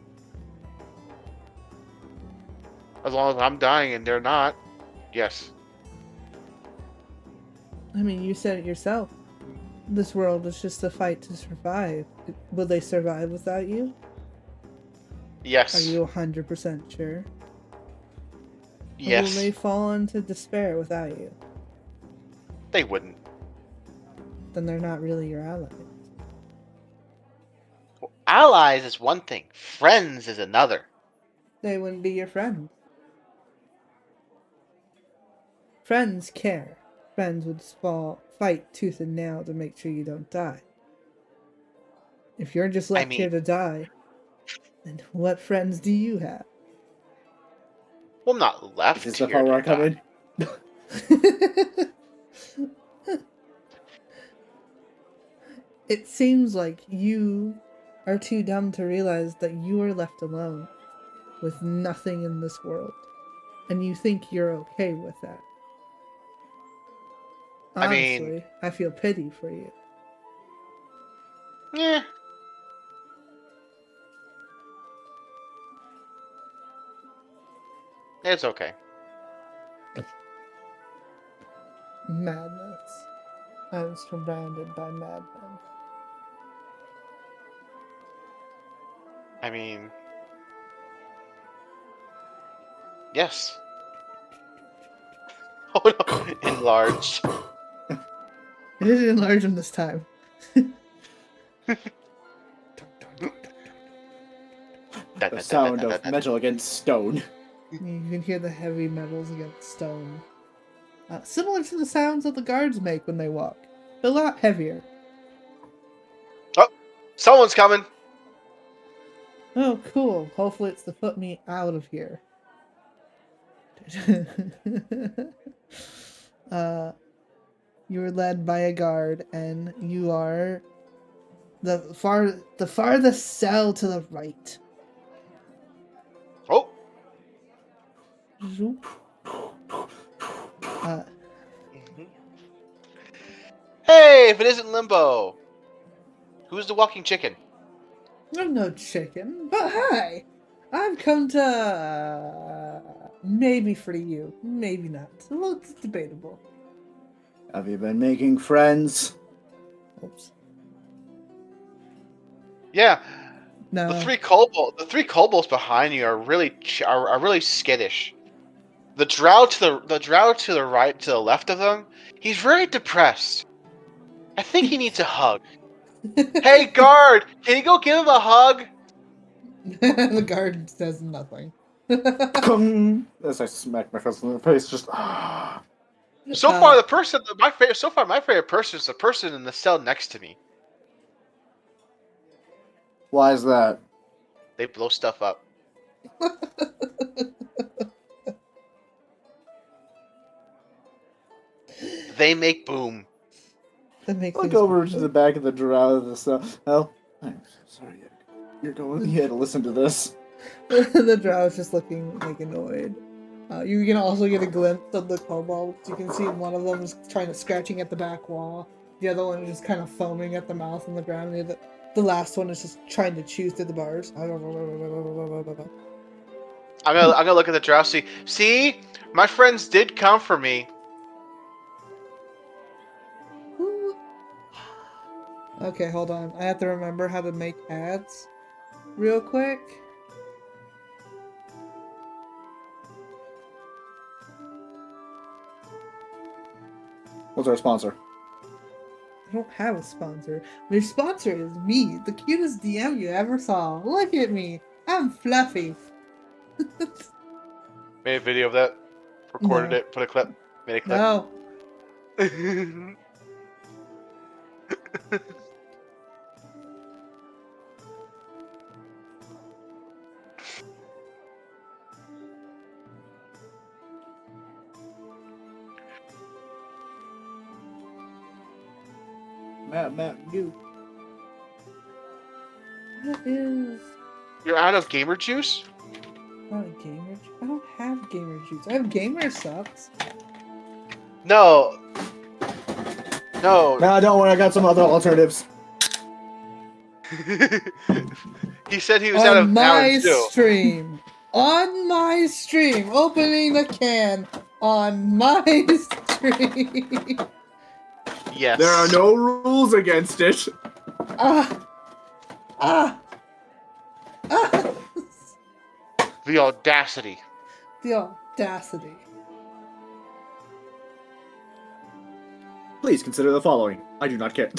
As long as I'm dying and they're not, yes. I mean, you said it yourself. This world is just a fight to survive. Will they survive without you? Yes. Are you 100% sure? Yes. Or will they fall into despair without you? They wouldn't. Then they're not really your allies. Well, allies is one thing. Friends is another. They wouldn't be your friends. Friends care. Friends would fight tooth and nail to make sure you don't die. If you're just left here to die, then what friends do you have? Well, I'm not left Is this the here part where I to come die. in? It seems like you are too dumb to realize that you are left alone with nothing in this world. And you think you're okay with that. Honestly, I feel pity for you. Yeah. It's okay. Madness. I'm surrounded by madmen. I mean... Yes. Oh no, enlarged. It didn't enlarge him this time. The sound of metal against stone. You can hear the heavy metals against stone. Similar to the sounds that the guards make when they walk. A lot heavier. Oh! Someone's coming! Oh, cool. Hopefully it's to put me out of here. You were led by a guard, and you are the farthest cell to the right. Oh! Zoop. Hey, if it isn't Limbo! Who's the walking chicken? I'm no chicken, but hi! I've come to maybe for you, maybe not. Well, it's debatable. Have you been making friends? Oops. Yeah. No. The three kobolds behind you are really are really skittish. The drow to the right, to the left of them, he's very depressed. I think he needs a hug. Hey, guard! Can you go give him a hug? The guard says nothing. As I smack my fist in the face, just. So far, my favorite person is the person in the cell next to me. Why is that? They blow stuff up. They make boom. That makes Look things over to better. the back of the drow. Oh, I'm sorry. You're going. You had to listen to this. The drow is just looking like annoyed. You can also get a glimpse of the kobolds. You can see one of them is scratching at the back wall. The other one is just kind of foaming at the mouth on the ground. The last one is just trying to chew through the bars. I'm gonna look at the drow. See, my friends did come for me. Okay, hold on. I have to remember how to make ads real quick. What's our sponsor? I don't have a sponsor. My sponsor is me, the cutest DM you ever saw. Look at me. I'm fluffy. Made a video of that. Recorded No. it. Put a clip. Made a clip. No. Matt, you. What is... You're out of gamer juice? Not a gamer juice? I don't have gamer juice. I have gamer subs. No. No. Nah, don't worry. I got some other alternatives. He said he was out of On my Mountain Dew. stream. On my stream. Opening a can. On my stream. Yes. There are no rules against it. Ah. Ah. Ah. The audacity. The audacity. Please consider the following. I do not care.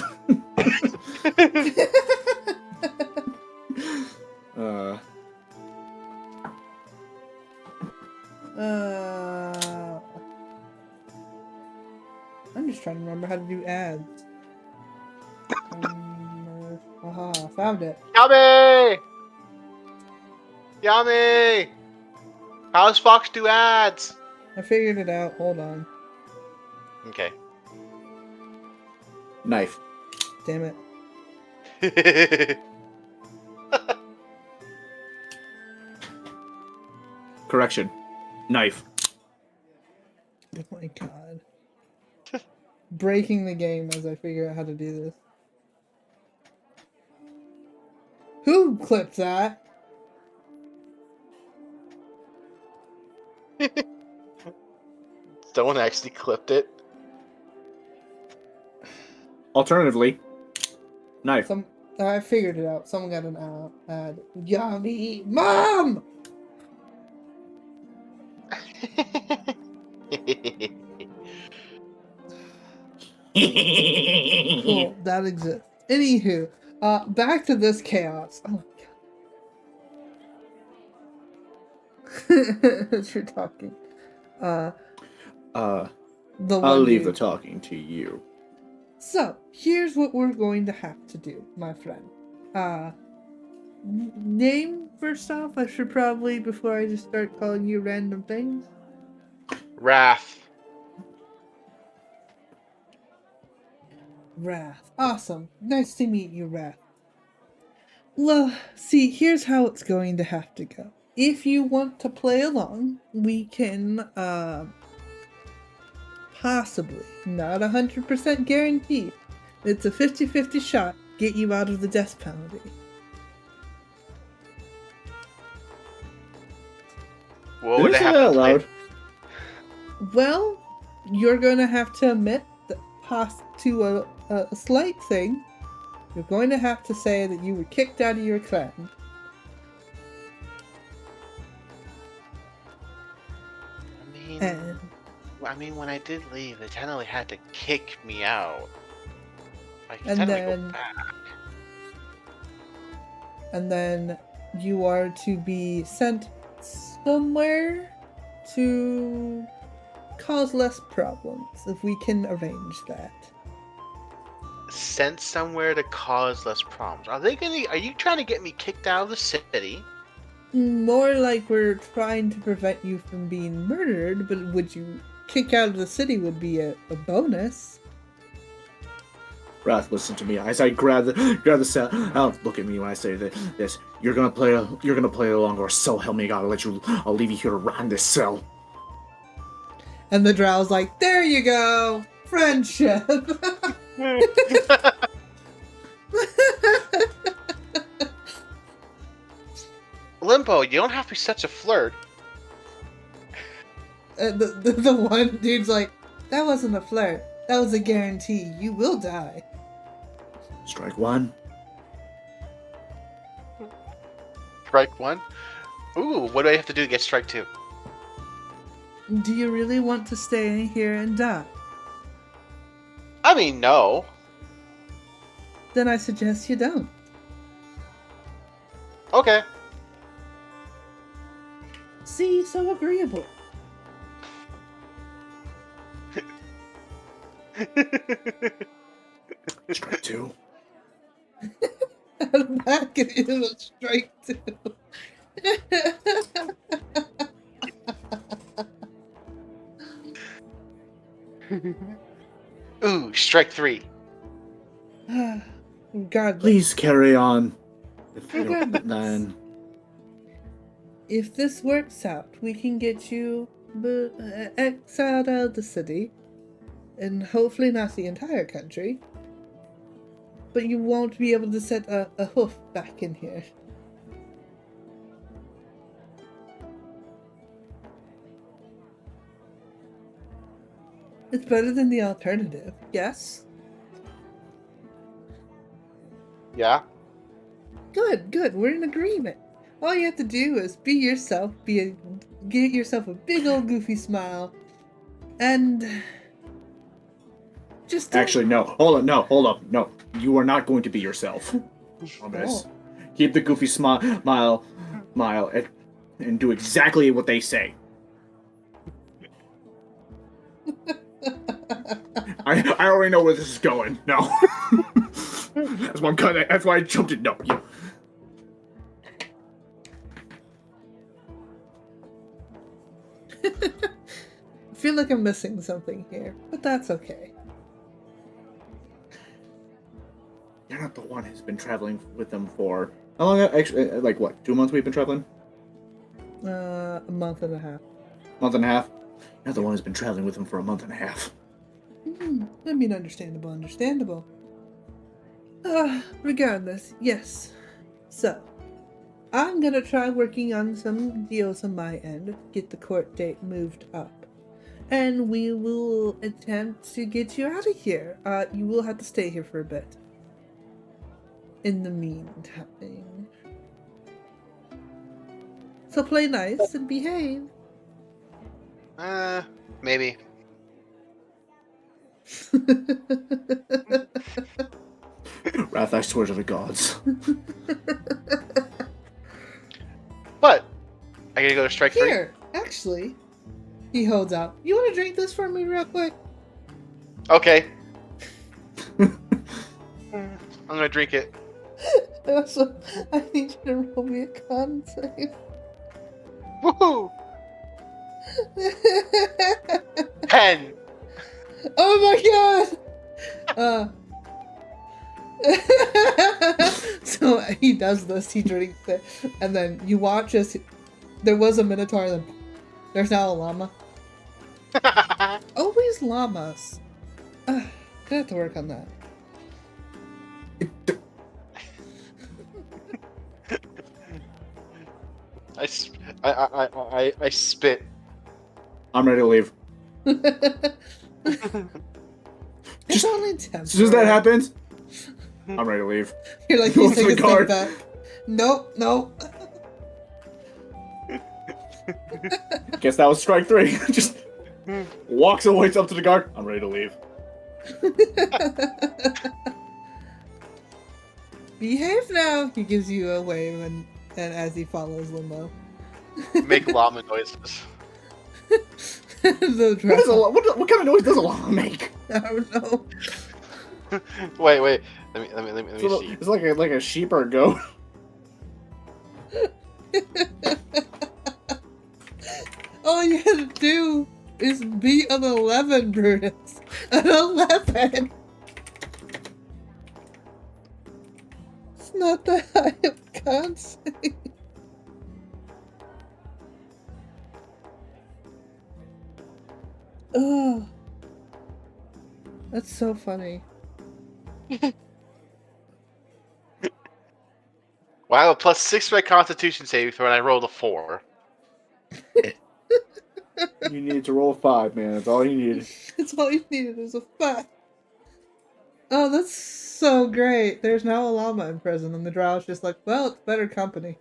I'm just trying to remember how to do ads. Aha, found it. Yummy! Yummy! How does Fox do ads? I figured it out. Hold on. Okay. Knife. Damn it. Correction. Knife. Oh my god. Breaking the game as I figure out how to do this. Who clipped that? Someone actually clipped it. Alternatively, knife. I figured it out. Someone got an ad. Yummy. Mom! Cool, that exists. Anywho, back to this chaos. Oh my god. As you're talking. I'll one leave dude. the talking to you. So, here's what we're going to have to do, my friend. Name first off, I should probably, before I just start calling you random things. Wrath. Wrath. Awesome. Nice to meet you, Wrath. Well, see, here's how it's going to have to go. If you want to play along, we can, possibly, not 100% guaranteed, it's a 50-50 shot, get you out of the death penalty. What would Did I I say have that to play? loud? Well, you're going to have to admit that to a slight thing. You're going to have to say that you were kicked out of your clan. I mean, when I did leave, they technically had to kick me out. I can And technically then- go back. And then you are to be sent somewhere to cause less problems, if we can arrange that. Sent somewhere to cause less problems. Are you trying to get me kicked out of the city? More like we're trying to prevent you from being murdered, but would you kick out of the city would be a bonus. Wrath, listen to me. As I grab the cell, look at me when I say this. You're gonna play along, or so help me God, I'll leave you here to rot in this cell. And the drow's like, there you go, friendship. Limbo, you don't have to be such a flirt. The one dude's like, that wasn't a flirt. That was a guarantee. You will die. Strike one. Strike one? Ooh, what do I have to do to get strike two? Do you really want to stay here and die? I mean, no. Then I suggest you don't. Okay. See, so agreeable. Strike two. Out of back it is a strike two. Ooh, strike three. Regardless. Please carry on. Regardless. If this works out, we can get you exiled out of the city, and hopefully not the entire country. But you won't be able to set a hoof back in here. It's better than the alternative, yes? Yeah? Good, we're in agreement. All you have to do is be yourself, get yourself a big old goofy smile, and just don't... Actually, no. Hold up. No. You are not going to be yourself. Promise. Keep the goofy smile, and do exactly what they say. I already know where this is going. No. That's why I jumped it. No. You. I feel like I'm missing something here, but that's okay. You're not the one who's been traveling with them for how long? Actually, like what? 2 months we've been traveling? A month and a half. Month and a half? You're not the one who's been traveling with them for a month and a half. I mean, understandable. Regardless, yes. So, I'm gonna try working on some deals on my end, get the court date moved up. And we will attempt to get you out of here. You will have to stay here for a bit. In the meantime. So play nice and behave. Maybe. Wrath, I swear to the gods. What? I gotta go to strike three? Here, actually. He holds out. You want to drink this for me real quick? Okay. I'm gonna drink it. Also, I need you to roll me a con save. Woohoo! 10! Oh my god! So he does this, he drinks it, and then you watch as there was a minotaur, then there's now a llama. Always llamas. Gonna have to work on that. I spit. I'm ready to leave. It's only 10. As soon as that happens, I'm ready to leave. You're like, Go you to take the a step guard. back. Nope. Guess that was strike three. Just walks and waits up to the guard. I'm ready to leave. Behave now. He gives you a wave, and as he follows Limbo. Make llama noises. The dress. What kind of noise does a llama make? I don't know. Wait. Let me see. It's like a sheep or a goat. All you had to do is be an 11, Brutus. An 11. It's not that high of con save. Oh, that's so funny. Well, I have a +6 to my Constitution saving throw, and I rolled a 4. You needed to roll 5, man. That's all you needed. That's all you needed was a 5. Oh, that's so great. There's now a llama in prison, and the drow's just like, well, it's better company.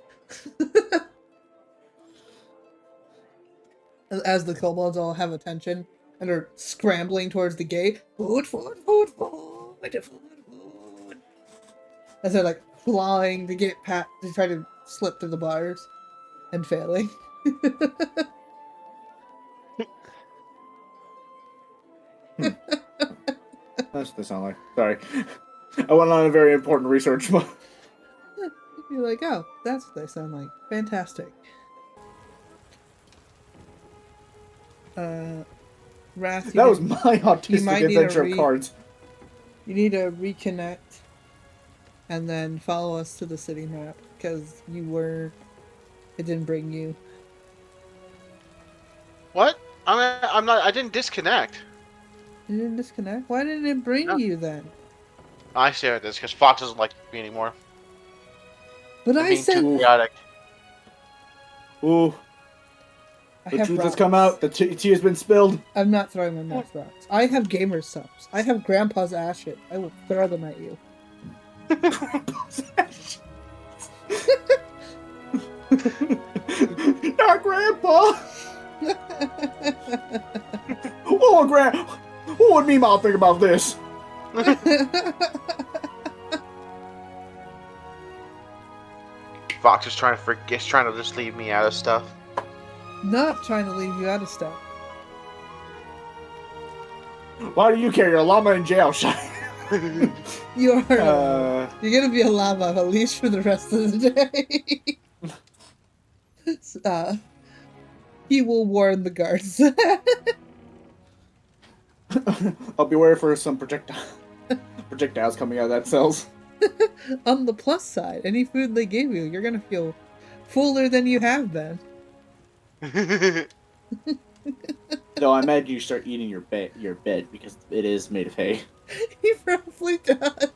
As the kobolds all have attention and are scrambling towards the gate. Food, food, food, food, food, food. As they're like flying to get past to try to slip through the bars and failing. That's what they sound like. Sorry. I went on a very important research. You're like, oh, that's what they sound like. Fantastic. Wrath, That was my autistic might need adventure a of cards. You need to reconnect and then follow us to the city map because it didn't bring you. What? I'm not. I didn't disconnect. You didn't disconnect? Why didn't it bring No. you then? I see how it is because Fox doesn't like me anymore. But I'm I being said too chaotic. Ooh, I the have truth has rocks. come out. The tea has been spilled. I'm not throwing my math rocks. I have gamer subs. I have Grandpa's ashes. I will throw them at you. Not Grandpa. What would Meemaw think about this? Fox is trying to forget. Trying to just leave me out of stuff. Not trying to leave you out of stuff. Why do you carry a llama in jail, Shy? You're Uh, gonna be a llama at least for the rest of the day. He will warn the guards. I'll be wary for some projectiles coming out of that cells. On the plus side, any food they give you, you're gonna feel fuller than you have been. Though I imagine you start eating your bed because it is made of hay. He probably does.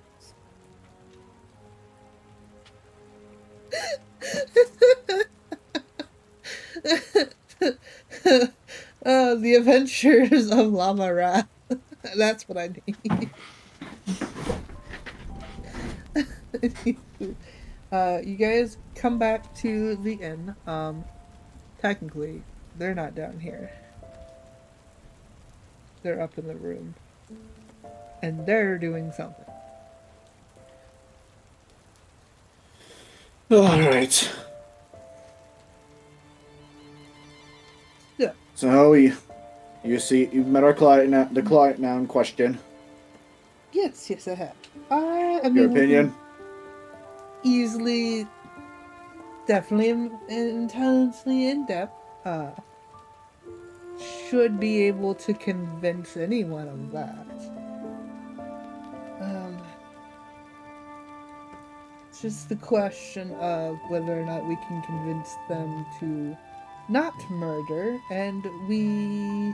The Adventures of Llama Wrath. That's what I need. You guys come back to the inn. Technically, they're not down here. They're up in the room. And they're doing something. Alright. Yeah. So you met our client now, the client now in question. Yes, I have. I mean, Your opinion? Easily, definitely intensely in depth. Should be able to convince anyone of that. It's just the question of whether or not we can convince them to not murder, and we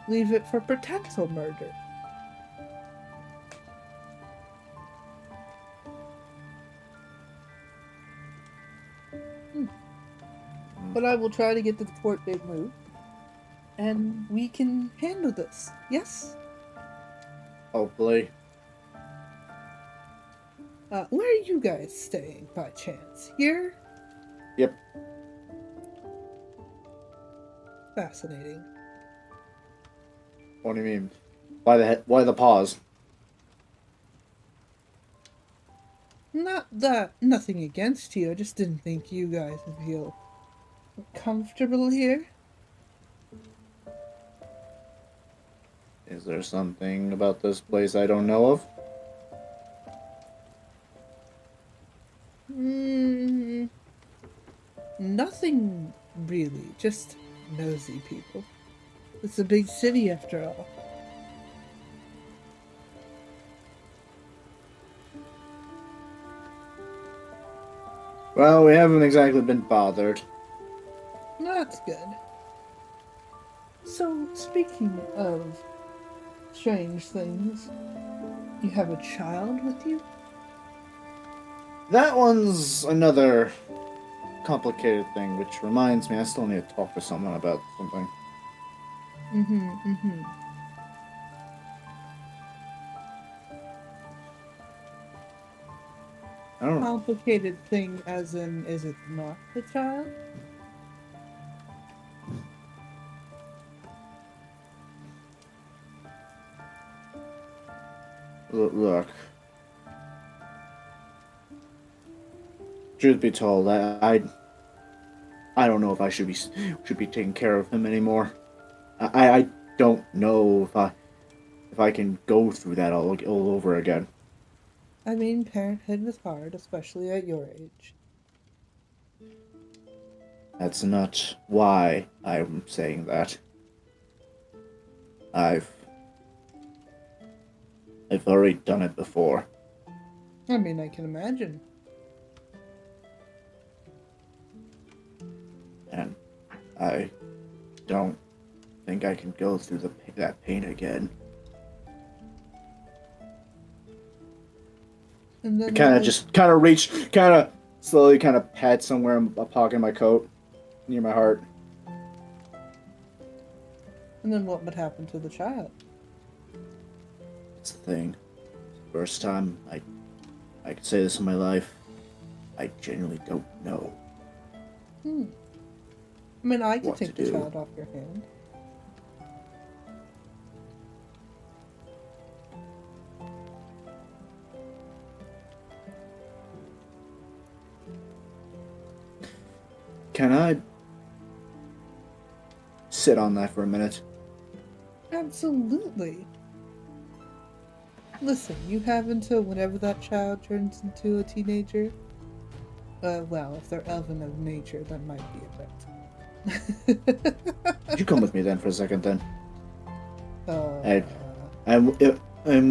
leave it for potential murder. But I will try to get the court date moved, and we can handle this. Yes? Hopefully. Where are you guys staying, by chance? Here? Yep. Fascinating. What do you mean? Why the pause? Nothing against you. I just didn't think you guys would feel comfortable here. Is there something about this place I don't know of? Nothing really, just nosy people. It's a big city after all. Well, we haven't exactly been bothered. That's good. So, speaking of strange things, you have a child with you? That one's another complicated thing, which reminds me I still need to talk to someone about something. Mm-hmm. I don't know. Complicated thing as in, is it not the child? Look. Truth be told, I don't know if I should be taking care of him anymore. I don't know if I can go through that all over again. I mean, parenthood is hard, especially at your age. That's not why I'm saying that. I've already done it before. I mean, I can imagine. And I don't think I can go through that pain again. And I then kind of reach, kind of slowly kind of pat somewhere in a pocket of my coat, near my heart. And then what would happen to the child? It's the thing. First time I could say this in my life. I genuinely don't know. I mean, I could What take to the do. child off your hand. Can I sit on that for a minute? Absolutely. Listen, you have until whenever that child turns into a teenager. Well, if they're elven of nature, that might be a bit. Could you come with me then for a second then? uh, I'm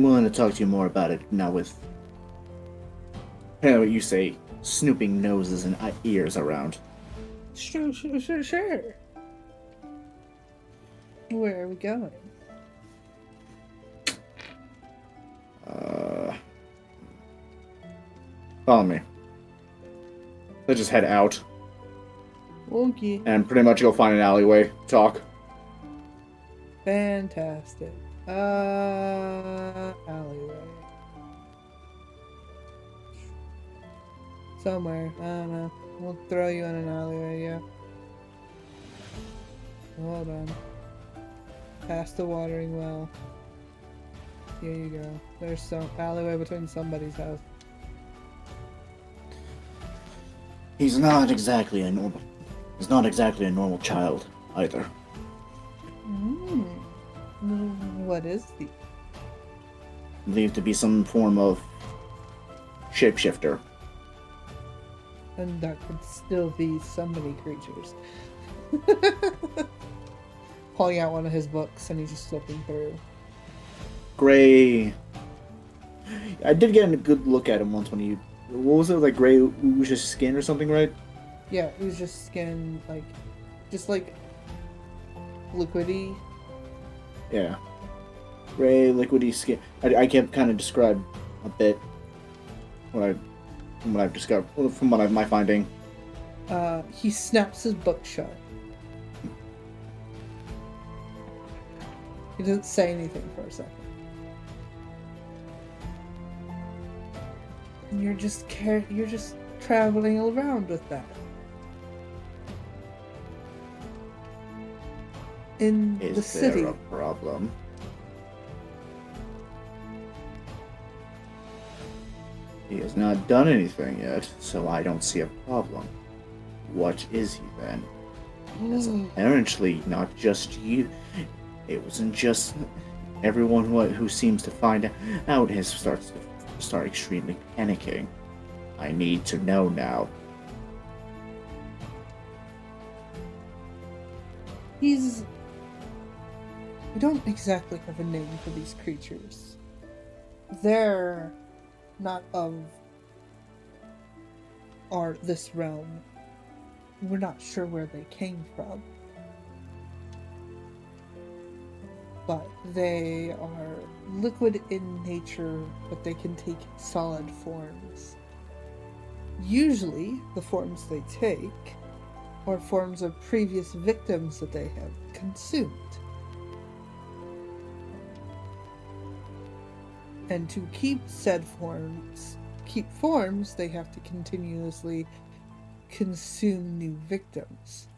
willing to talk to you more about it now with, what you say, snooping noses and ears around. Sure. Where are we going? Follow me. Let's just head out Okay. and pretty much go find an alleyway. Talk. Fantastic. Alleyway. Somewhere. I don't know. We'll throw you in an alleyway, yeah. Hold on. Past the watering well. Here you go. There's some alleyway between somebody's house. He's not exactly a normal child either. What is he? Believed to be some form of shapeshifter. And that could still be so many creatures. Pulling out one of his books and he's just flipping through. Gray. I did get a good look at him once when he. What was it, like gray ooze skin or something, right? Yeah, it was just skin, just liquidy. Yeah. Gray, liquidy skin. I can't kind of describe a bit from what I've discovered, from my finding. He snaps his book shut. He doesn't say anything for a second. And you're just traveling around with that. In the Is city. there a problem? He has not done anything yet, so I don't see a problem. What is he then? It's apparently not just you. It wasn't just everyone who seems to find out has starts to start extremely panicking. I need to know now. He's... We don't exactly have a name for these creatures. They're not of this realm. We're not sure where they came from. But they are liquid in nature, but they can take solid forms. Usually, the forms they take are forms of previous victims that they have consumed. And to keep forms, they have to continuously consume new victims.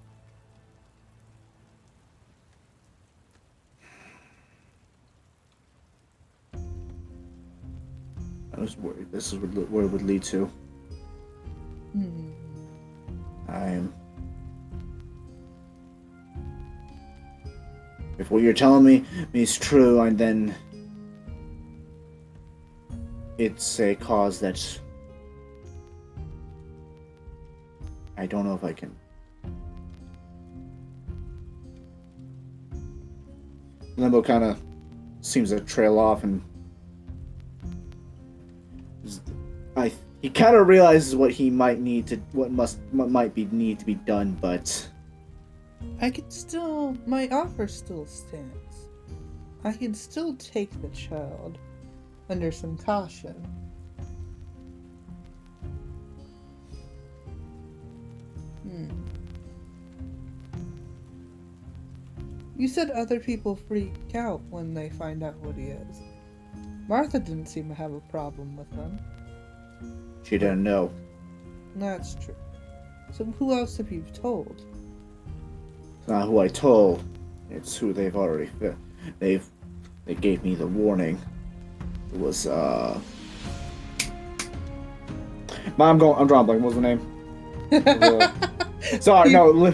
I was worried this is where it would lead to. If what you're telling me is true, and then it's a cause that I don't know if I can. Limbo kind of seems to trail off, and he kind of realizes what he might need to, what might need to be done, but my offer still stands. I can still take the child under some caution. You said other people freak out when they find out what he is. Martha didn't seem to have a problem with them. She didn't know. That's true. So who else have you told? It's not who I told. It's who they've already. They gave me the warning. It was I'm drawing blank. What was the name? Sorry, no.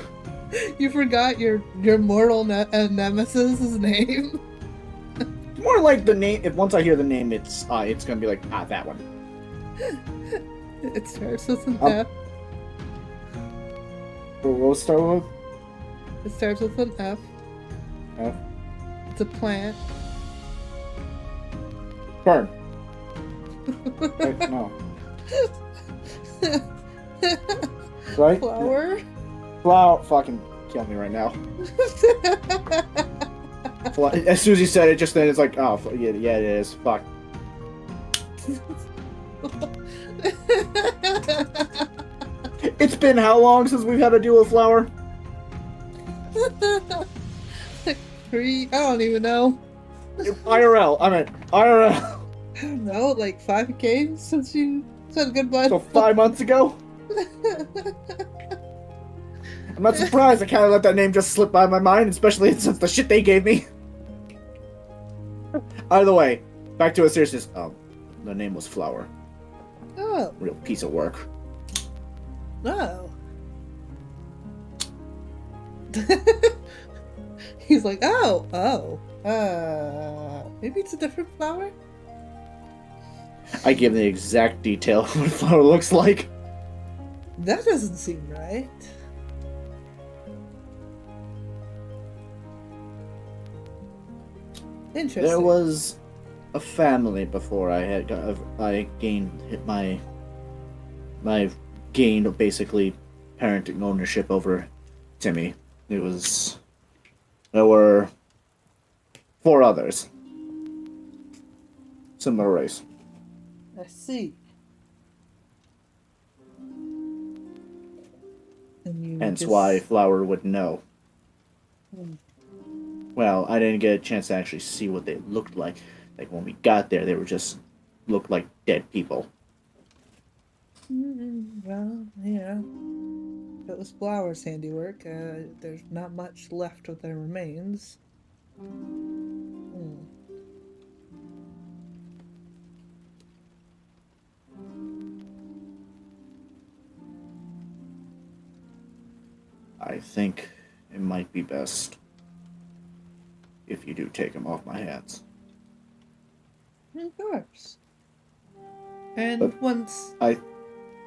You forgot your mortal nemesis' name? More like the name. If once I hear the name, it's gonna be like that one. It starts with an F. What was it start with? It starts with an F. F. It's a plant. Fern. Wait, no. Right? Flower? Flower. Fucking kill me right now. As soon as you said it, just then it's like, oh, yeah, it is. Fuck. It's been how long since we've had to deal with Flower? 3, I don't even know. IRL. I meant IRL. I don't know, like 5 games since you said goodbye. So 5 months ago? I'm not surprised I kind of let that name just slip by my mind, especially since the shit they gave me. Either way, back to a seriousness. The name was Flower. Oh. Real piece of work. Oh. He's like, oh. Maybe it's a different flower? I give the exact detail of what a flower looks like. That doesn't seem right. Interesting. There was a family before I gained basically parenting ownership over Timmy. There were 4 others. Similar race. I see. Hence why Flower would know. Well, I didn't get a chance to actually see what they looked like. Like, when we got there, they were just looked like dead people. Well, yeah. If it was Flower's handiwork, there's not much left of their remains. I think it might be best if you do take him off my hands. Of course. And But once... I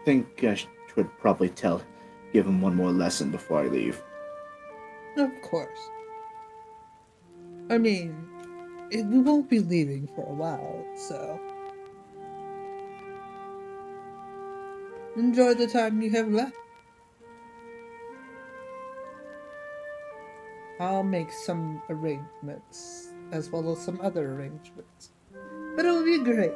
think I should probably give him one more lesson before I leave. Of course. I mean, we won't be leaving for a while, so enjoy the time you have left. I'll make some arrangements, as well as some other arrangements. But it'll be great.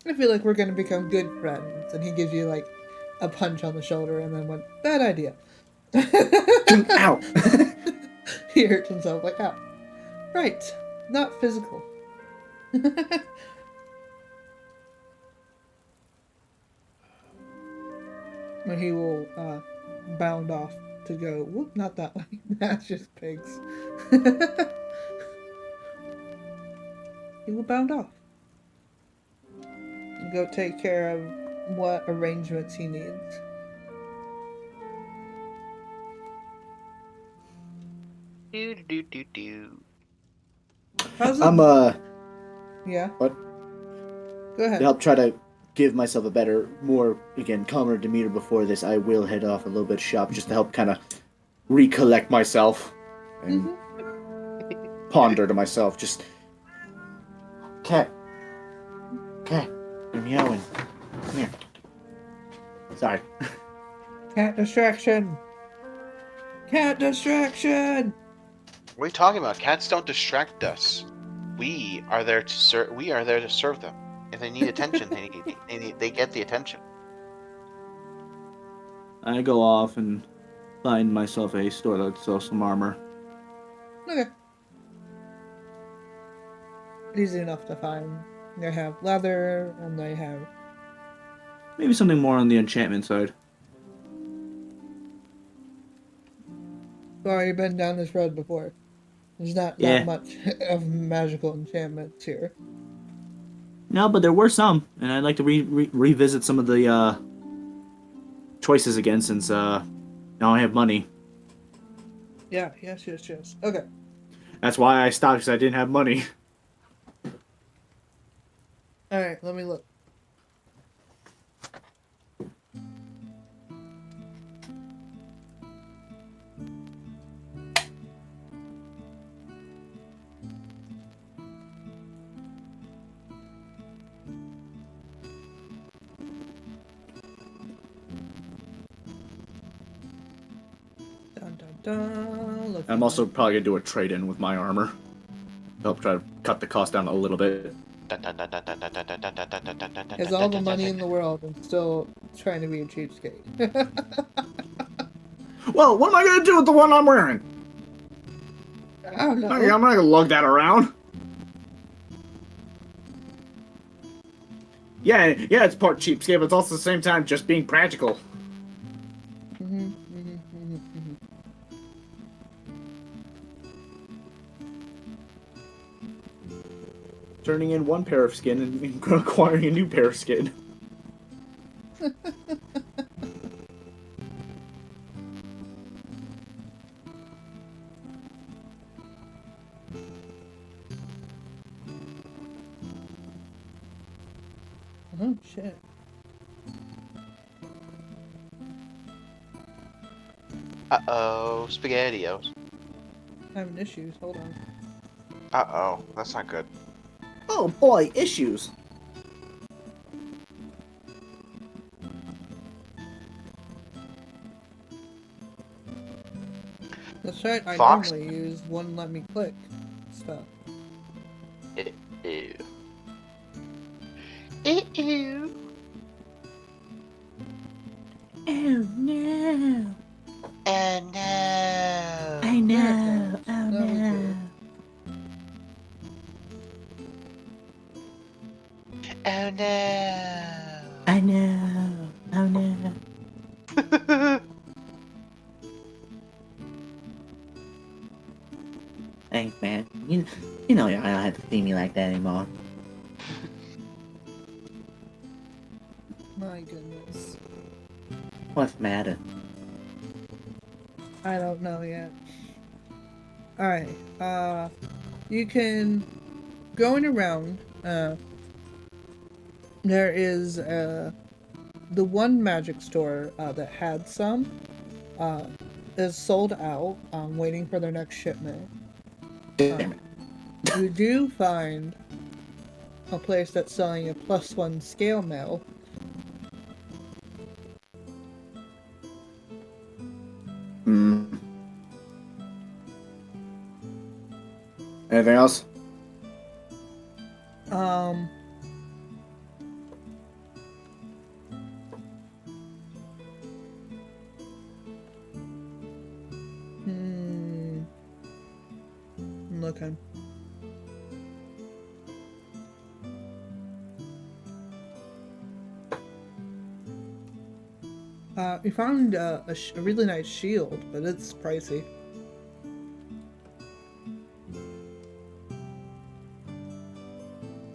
I feel like we're gonna become good friends. And he gives you, like, a punch on the shoulder and then went, bad idea. Ow! He hurts himself, like, ow. Right. Not physical. And he will bound off to go, whoop, not that way. That's just pigs. He will bound off. And go take care of what arrangements he needs. Do. How's it? I'm Yeah. What? Go ahead. To help try to give myself a better, more again calmer demeanor before this, I will head off a little bit shop just to help kind of recollect myself and ponder to myself. Just cat, you're meowing. Come here. Sorry. Cat distraction. Cat distraction. What are you talking about? Cats don't distract us. We are there to serve. We are there to serve them. If they need attention, they get the attention. I go off and find myself a store that sells some armor. Okay. Easy enough to find. They have leather and they have. Maybe something more on the enchantment side. I've already been down this road before. There's not Yeah. that much of magical enchantments here. No, but there were some, and I'd like to revisit some of the choices again since now I have money. Yeah, yes. Okay. That's why I stopped, because I didn't have money. Alright, let me look. Dun, dun, dun. Look I'm also probably going to do a trade-in with my armor. Help try to cut the cost down a little bit. has all the money in the world and still trying to be a cheapskate. Well, what am I going to do with the one I'm wearing? I don't know. I'm not going to lug that around. Yeah, it's part cheapskate, but it's also at the same time just being practical. Turning in one pair of skin and acquiring a new pair of skin. Oh, shit. Uh-oh, SpaghettiOs. Having issues. Hold on. Uh-oh, that's not good. Oh boy, issues. That's right. I Fox? normally use one let me click stuff. Ew. Ew. Oh no. Oh no. I know. There it goes. Oh That was no. good. Oh no. I know. Oh no. Thanks, man. You know you don't have to see me like that anymore. My goodness. What's the matter? I don't know yet. Alright. You can going around, there is the one magic store that had some is sold out, waiting for their next shipment. Damn it. You do find a place that's selling a +1 scale mail. Hmm. Anything else? Um, I'm looking. We found a really nice shield, but it's pricey.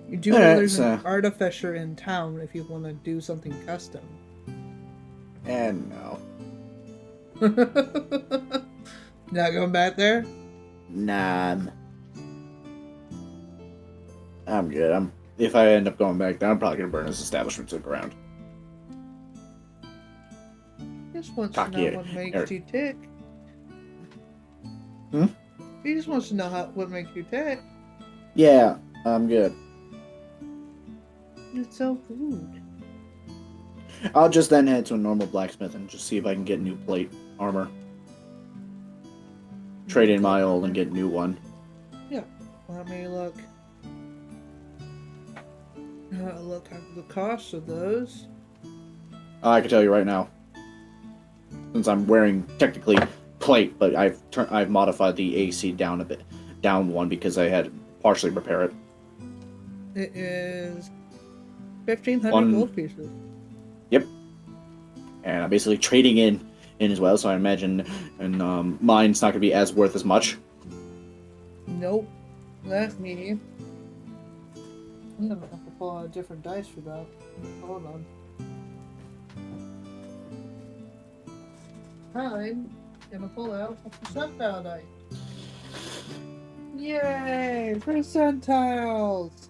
You do know Alright, there's an so- artificer in town if you want to do something custom. And no. Not going back there? Nah. I'm good. If I end up going back there, I'm probably gonna burn this establishment to the ground. Just wants to Cocky know what makes Eric. you tick. Hmm? He just wants to know what makes you tick. Yeah, I'm good. It's so good. I'll just then head to a normal blacksmith and just see if I can get new plate armor. Trade in my old and get a new one. Yeah. Let me look. Look at the cost of those. I can tell you right now. Since I'm wearing technically plate, but I've modified the AC down a bit, down one because I had to partially repair it. It is 1,500 One- gold pieces. Yep. And I'm basically trading in as well, so I imagine mine's not gonna be as worth as much. Nope. That's me. I'm gonna have to pull out a different dice for that. Hold on. I'm gonna pull out a percentile dice. Yay! Percentiles!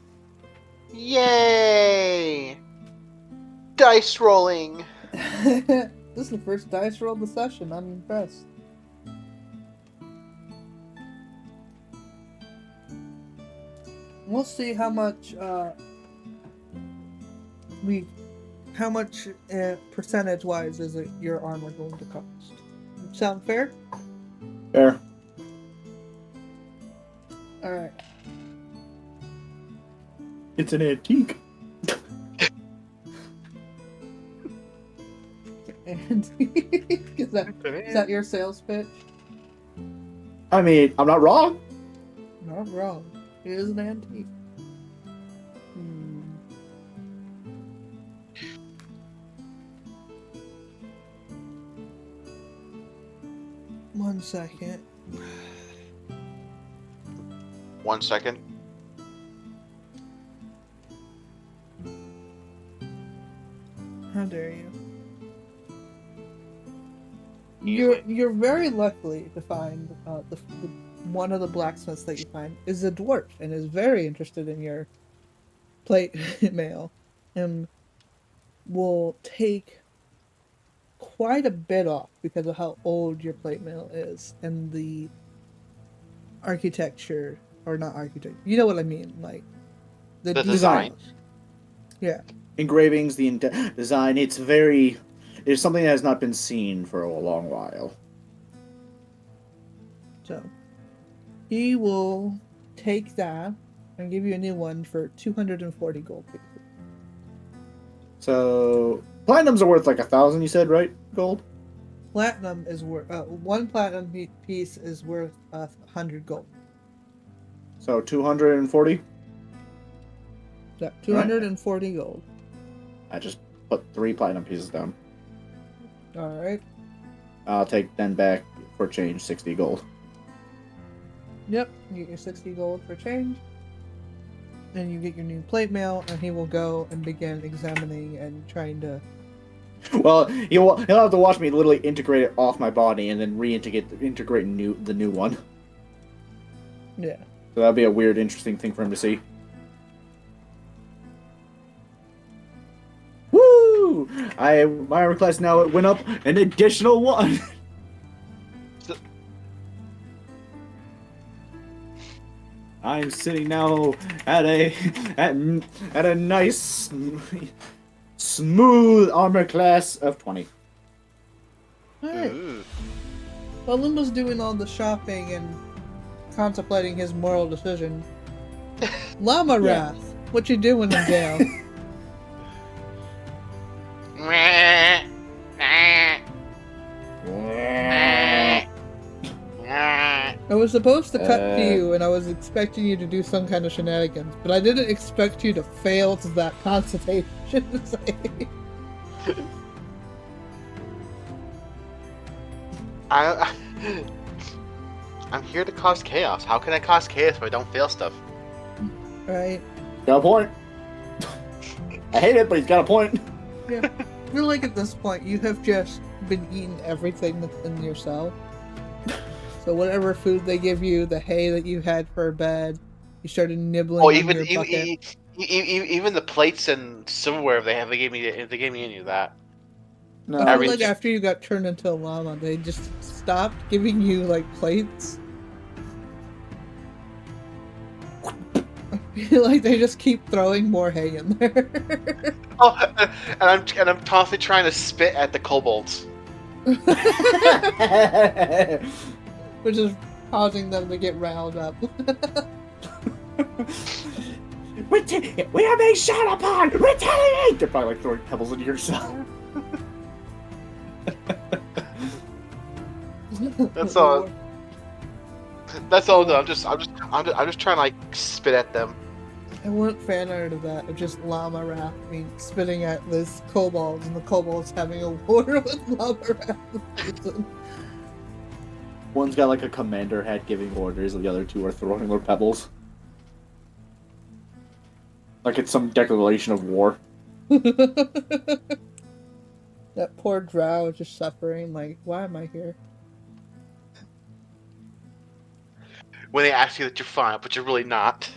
Yay! Dice rolling. This is the first dice roll of the session. I'm impressed. We'll see how much percentage-wise is it your armor going to cost. Sound fair? Fair. All right. It's an antique. And is that your sales pitch? I mean, I'm not wrong. Not wrong. It is an antique. One second. 1 second. How dare you? Easily. You're very lucky to find the one of the blacksmiths that you find is a dwarf and is very interested in your plate mail and will take quite a bit off because of how old your plate mail is and the architecture, or not architecture, you know what I mean, like the The details. design. Yeah. Engravings, the design, it's something that has not been seen for a long while. So he will take that and give you a new one for 240 gold pieces. So, platinums are worth like 1,000, you said, right? Gold? Platinum is worth one platinum piece is worth 100 gold. So, 240? Yeah, 240 gold. I just put 3 platinum pieces down. All right. I'll take then back for change 60 gold. Yep, you get your 60 gold for change. And you get your new plate mail, and he will go and begin examining and trying to. Well, he'll have to watch me literally integrate it off my body and then integrate the new one. Yeah. So that'd be a weird, interesting thing for him to see. Woo! Woo! My armor class now went up an additional 1. So- I'm sitting now at a nice smooth armor class of 20. Alright. Ooh. While Limbo's doing all the shopping and contemplating his moral decision, Llama Yeah. Wrath, what you doing in jail? I was supposed to cut to you, and I was expecting you to do some kind of shenanigans, but I didn't expect you to fail to that consultation. I'm here to cause chaos. How can I cause chaos if I don't fail stuff? Right? Got a point. I hate it, but he's got a point. Yeah. I feel like at this point you have just been eating everything that's in your cell. So whatever food they give you, the hay that you had for bed, you started nibbling Oh, on even your bucket. even the plates and silverware they gave me any of that. No, I feel every- like after you got turned into a llama, they just stopped giving you like plates. I feel like they just keep throwing more hay in there. Oh, and I'm constantly trying to spit at the kobolds. Which is causing them to get riled up. we are being shot upon! Retaliate! They're probably like throwing pebbles into your cell. That's all. That's all. Though. I'm just trying to like spit at them. I want fan art of that, of just Llama Wrath, spitting at this kobolds, and the kobolds having a war with Llama Wrath. One's got like a commander hat giving orders, and the other two are throwing their pebbles. Like it's some declaration of war. That poor drow is just suffering, like, why am I here? When they ask you that you're fine, but you're really not.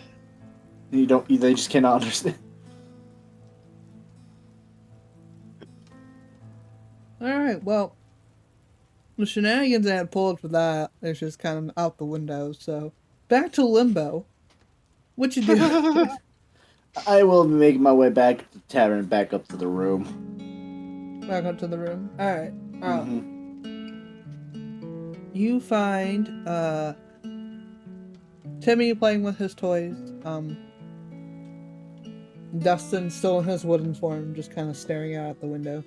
They just cannot understand. Alright, well, the shenanigans I had pulled for that is just kind of out the window, so back to Limbo. What you do? I will make my way back to the tavern, back up to the room. Back up to the room. Alright. Mhm. You find Timmy playing with his toys. Dustin still in his wooden form, just kind of staring out the window.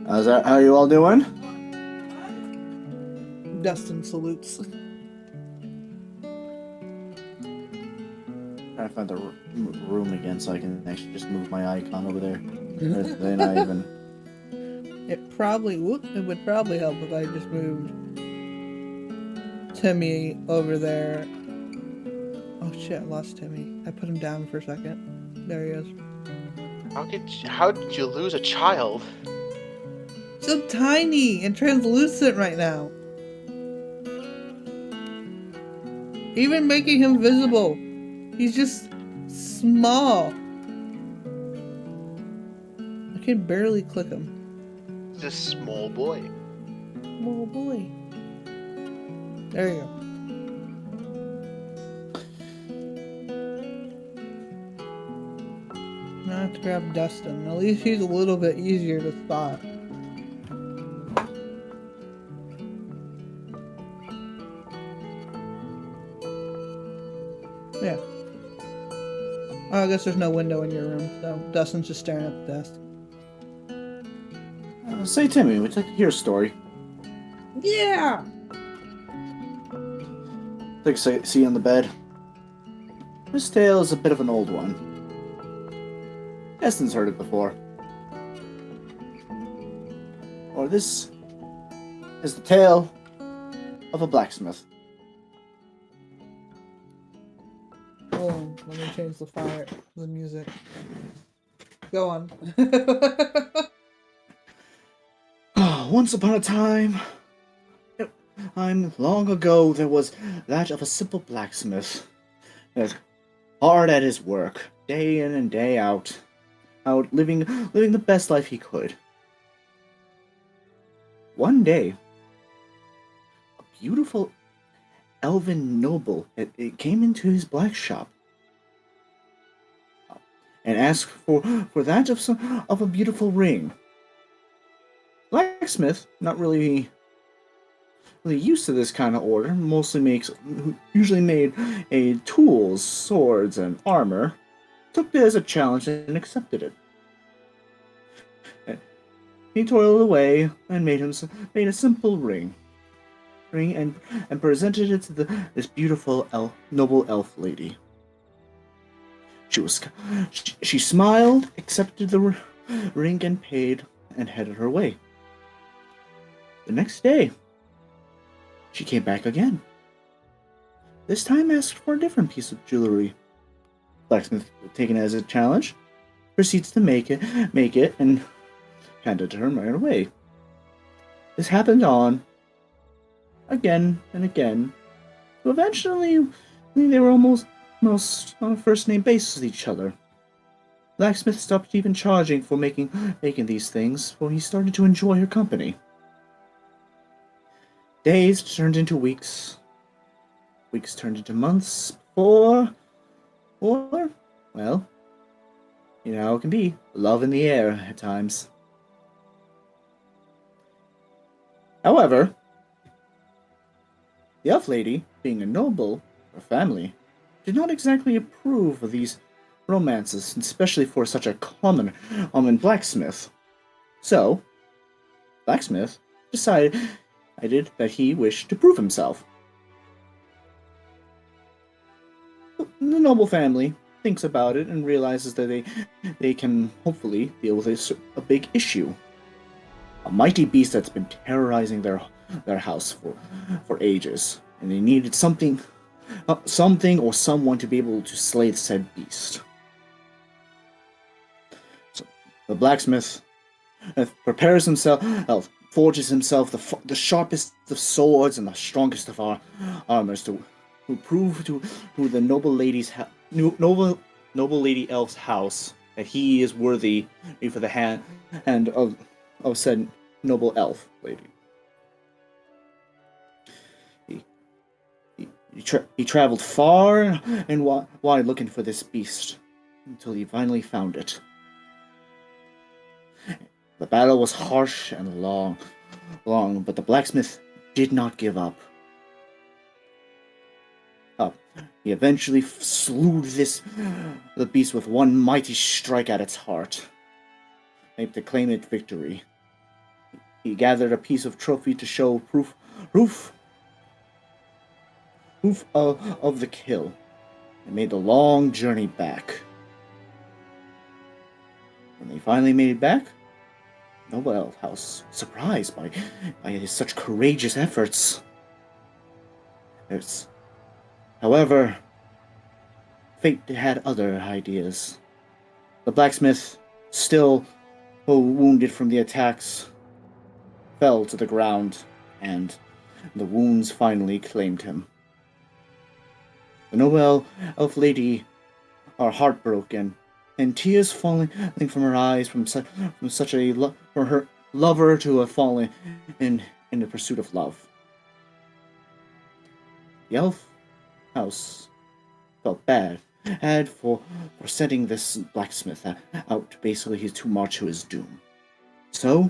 How's that? How you all doing? Dustin salutes. Trying to find the room again so I can actually just move my icon over there. They're not even. It would probably help if I just moved Timmy over there. Oh shit, I lost Timmy. I put him down for a second. There he is. How did you lose a child? So tiny and translucent right now. Even making him visible, he's just small. I can barely click him. He's a small boy. Small boy. There you go. Now I have to grab Dustin. At least he's a little bit easier to spot. Yeah. Oh, I guess there's no window in your room, so Dustin's just staring at the desk. Say, Timmy, would you like to hear a story? Yeah! Take a seat on the bed. This tale is a bit of an old one. Destin's heard it before. Or this is the tale of a blacksmith. Hold on, let me change the music. Go on. Once upon a time, long ago, there was that of a simple blacksmith. hard at his work, day in and day out living the best life he could. One day, a beautiful elven noble it came into his black shop and asked for that of a beautiful ring. Blacksmith, not really used to this kind of order, usually made tools, swords, and armor, took it as a challenge and accepted it. He toiled away and made a simple ring and presented it to this beautiful noble elf lady. She smiled, accepted the ring, and paid, and headed her way. The next day, she came back again. This time asked for a different piece of jewelry. Blacksmith, taken as a challenge, proceeds to make it, and handed it to her right away. This happened on again and again. So eventually, they were almost on a first name basis with each other. Blacksmith stopped even charging for making these things, for he started to enjoy her company. Days turned into weeks. Weeks turned into months. Or, well, you know how it can be. Love in the air at times. However, the elf lady, being a noble, or family, did not exactly approve of these romances, especially for such a common blacksmith. So, Blacksmith decided that he wished to prove himself. The noble family thinks about it and realizes that they can hopefully deal with a big issue. A mighty beast that's been terrorizing their house for ages, and they needed something or someone to be able to slay the said beast. So the blacksmith prepares himself, forges himself the sharpest of swords and the strongest of armors to prove to the noble lady elf's house that he is worthy for the hand of said noble elf lady. He traveled far and wide looking for this beast until he finally found it. The battle was harsh and long, but the blacksmith did not give up. He eventually slew the beast with one mighty strike at its heart, to claim it victory. He gathered a piece of trophy to show proof of the kill, and made the long journey back. When they finally made it back, Noble Elf House, surprised by his such courageous efforts. However, fate had other ideas. The blacksmith, still wounded from the attacks, fell to the ground, and the wounds finally claimed him. The noble elf lady are heartbroken, and tears falling from her eyes for her lover to have fallen in the pursuit of love. The elf house felt bad for sending this blacksmith out basically too much to his doom. So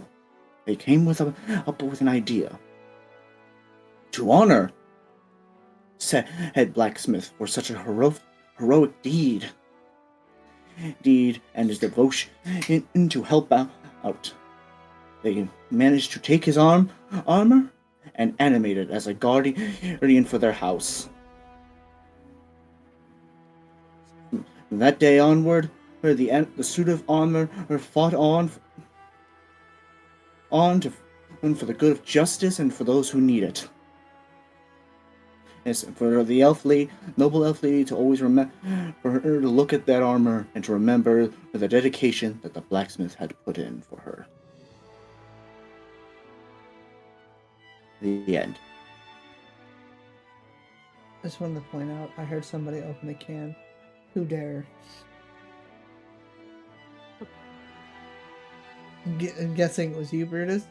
they came up with an idea. To honor said blacksmith for such a heroic deed and his devotion to help out. They managed to take his armor and animate it as a guardian for their house. From that day onward, the suit of armor fought on for the good of justice and for those who need it. Yes, for the noble elf lady to always remember, for her to look at that armor and to remember the dedication that the blacksmith had put in for her. The end. I just wanted to point out, I heard somebody open a can. Who dare? I'm guessing it was you, Brutus.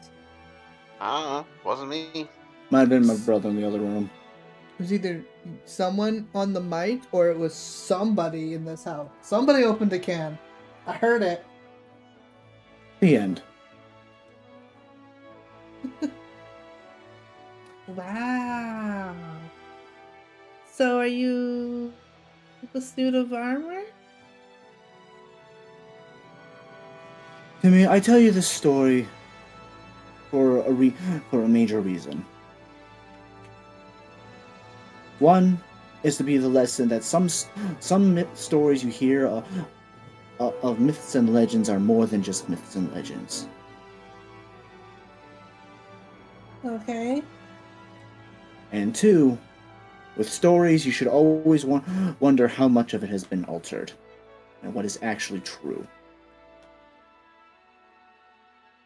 Wasn't me. Might have been my brother in the other room. It was either someone on the mic or it was somebody in this house. Somebody opened a can. I heard it. The end. Wow. So are you the suit of armor? Timmy, I tell you this story for a major reason. One is to be the lesson that some stories you hear of myths and legends are more than just myths and legends. Okay. And two, with stories, you should always wonder how much of it has been altered and what is actually true.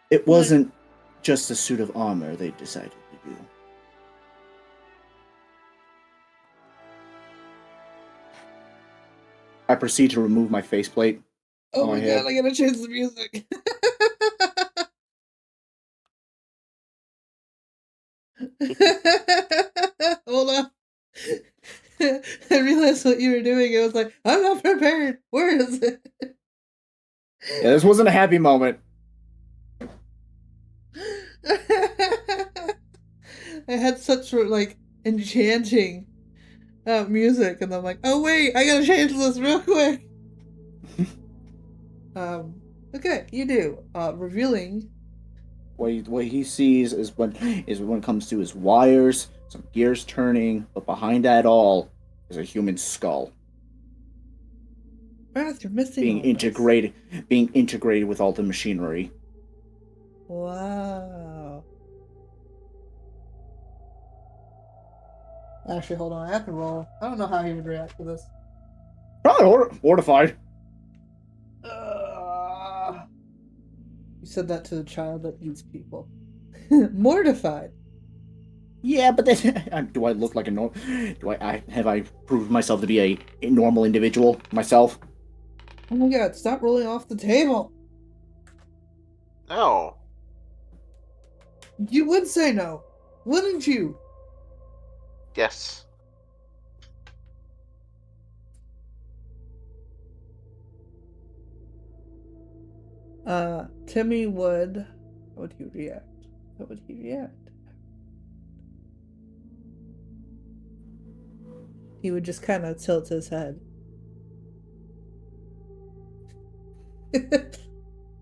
It wasn't just a suit of armor they decided to do. I proceed to remove my faceplate. Oh my god, I gotta change the music. Hold on. I realized what you were doing. I was like, I'm not prepared. Where is it? Yeah, this wasn't a happy moment. I had such like enchanting music, and I'm like, oh wait, I gotta change this real quick. Okay, you do. Revealing. What he sees is when it comes to his wires, some gears turning, but behind that all is a human skull. Wrath, you're missing being integrated with all the machinery. Wow. Actually, hold on. I have to roll. I don't know how he would react to this. Probably mortified. You said that to a child that eats people. Mortified. Yeah, but then do I look like a normal? Have I proved myself to be a normal individual myself? Oh my god! Stop rolling off the table. No. You would say no, wouldn't you? Yes. Timmy would. How would he react? How would he react? He would just kind of tilt his head.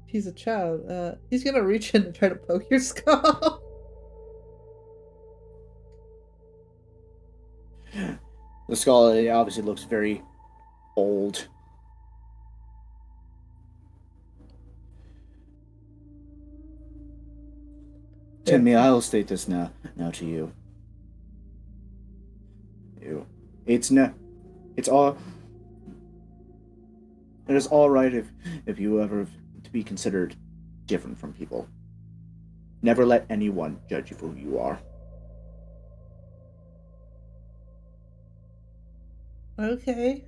He's a child. He's gonna reach in and try to poke your skull. The skull obviously looks very old. Timmy, I'll state this now to you. It is all right if you ever to be considered different from people. Never let anyone judge you for who you are. Okay.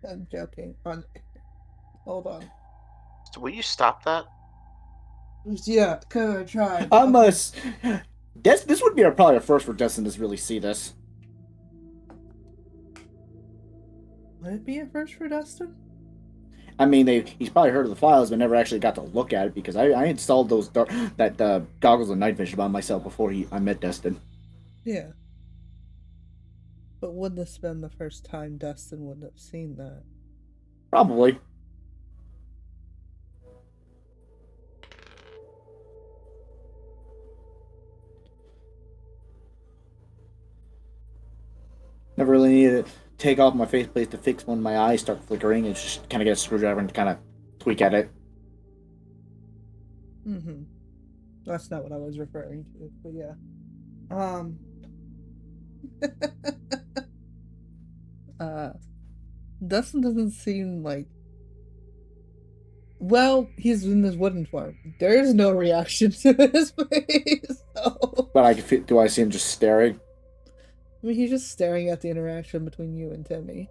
I'm joking. Hold on. So will you stop that? Yeah, I tried. This would be probably a first for Destin to really see this. Would it be a first for Dustin? I mean, he's probably heard of the files, but never actually got to look at it because I installed those goggles of night vision by myself before I met Destin. Yeah. But wouldn't this have been the first time Dustin would have seen that? Probably. Never really needed to take off my faceplate to fix when my eyes start flickering and just kind of get a screwdriver and kind of tweak at it. Mm-hmm. That's not what I was referring to, but yeah. Dustin doesn't seem like. Well, he's in this wooden form. There's no reaction to his face. So. But do I see him just staring? I mean, he's just staring at the interaction between you and Timmy.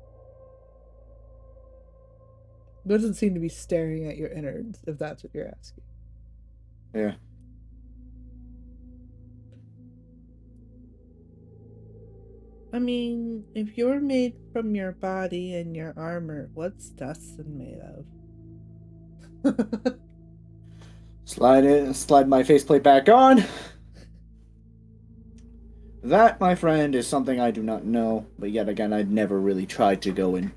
Doesn't seem to be staring at your innards, if that's what you're asking. Yeah. I mean, if you're made from your body and your armor, what's Dustin made of? Slide my faceplate back on. That, my friend, is something I do not know, but yet again, I'd never really tried to go and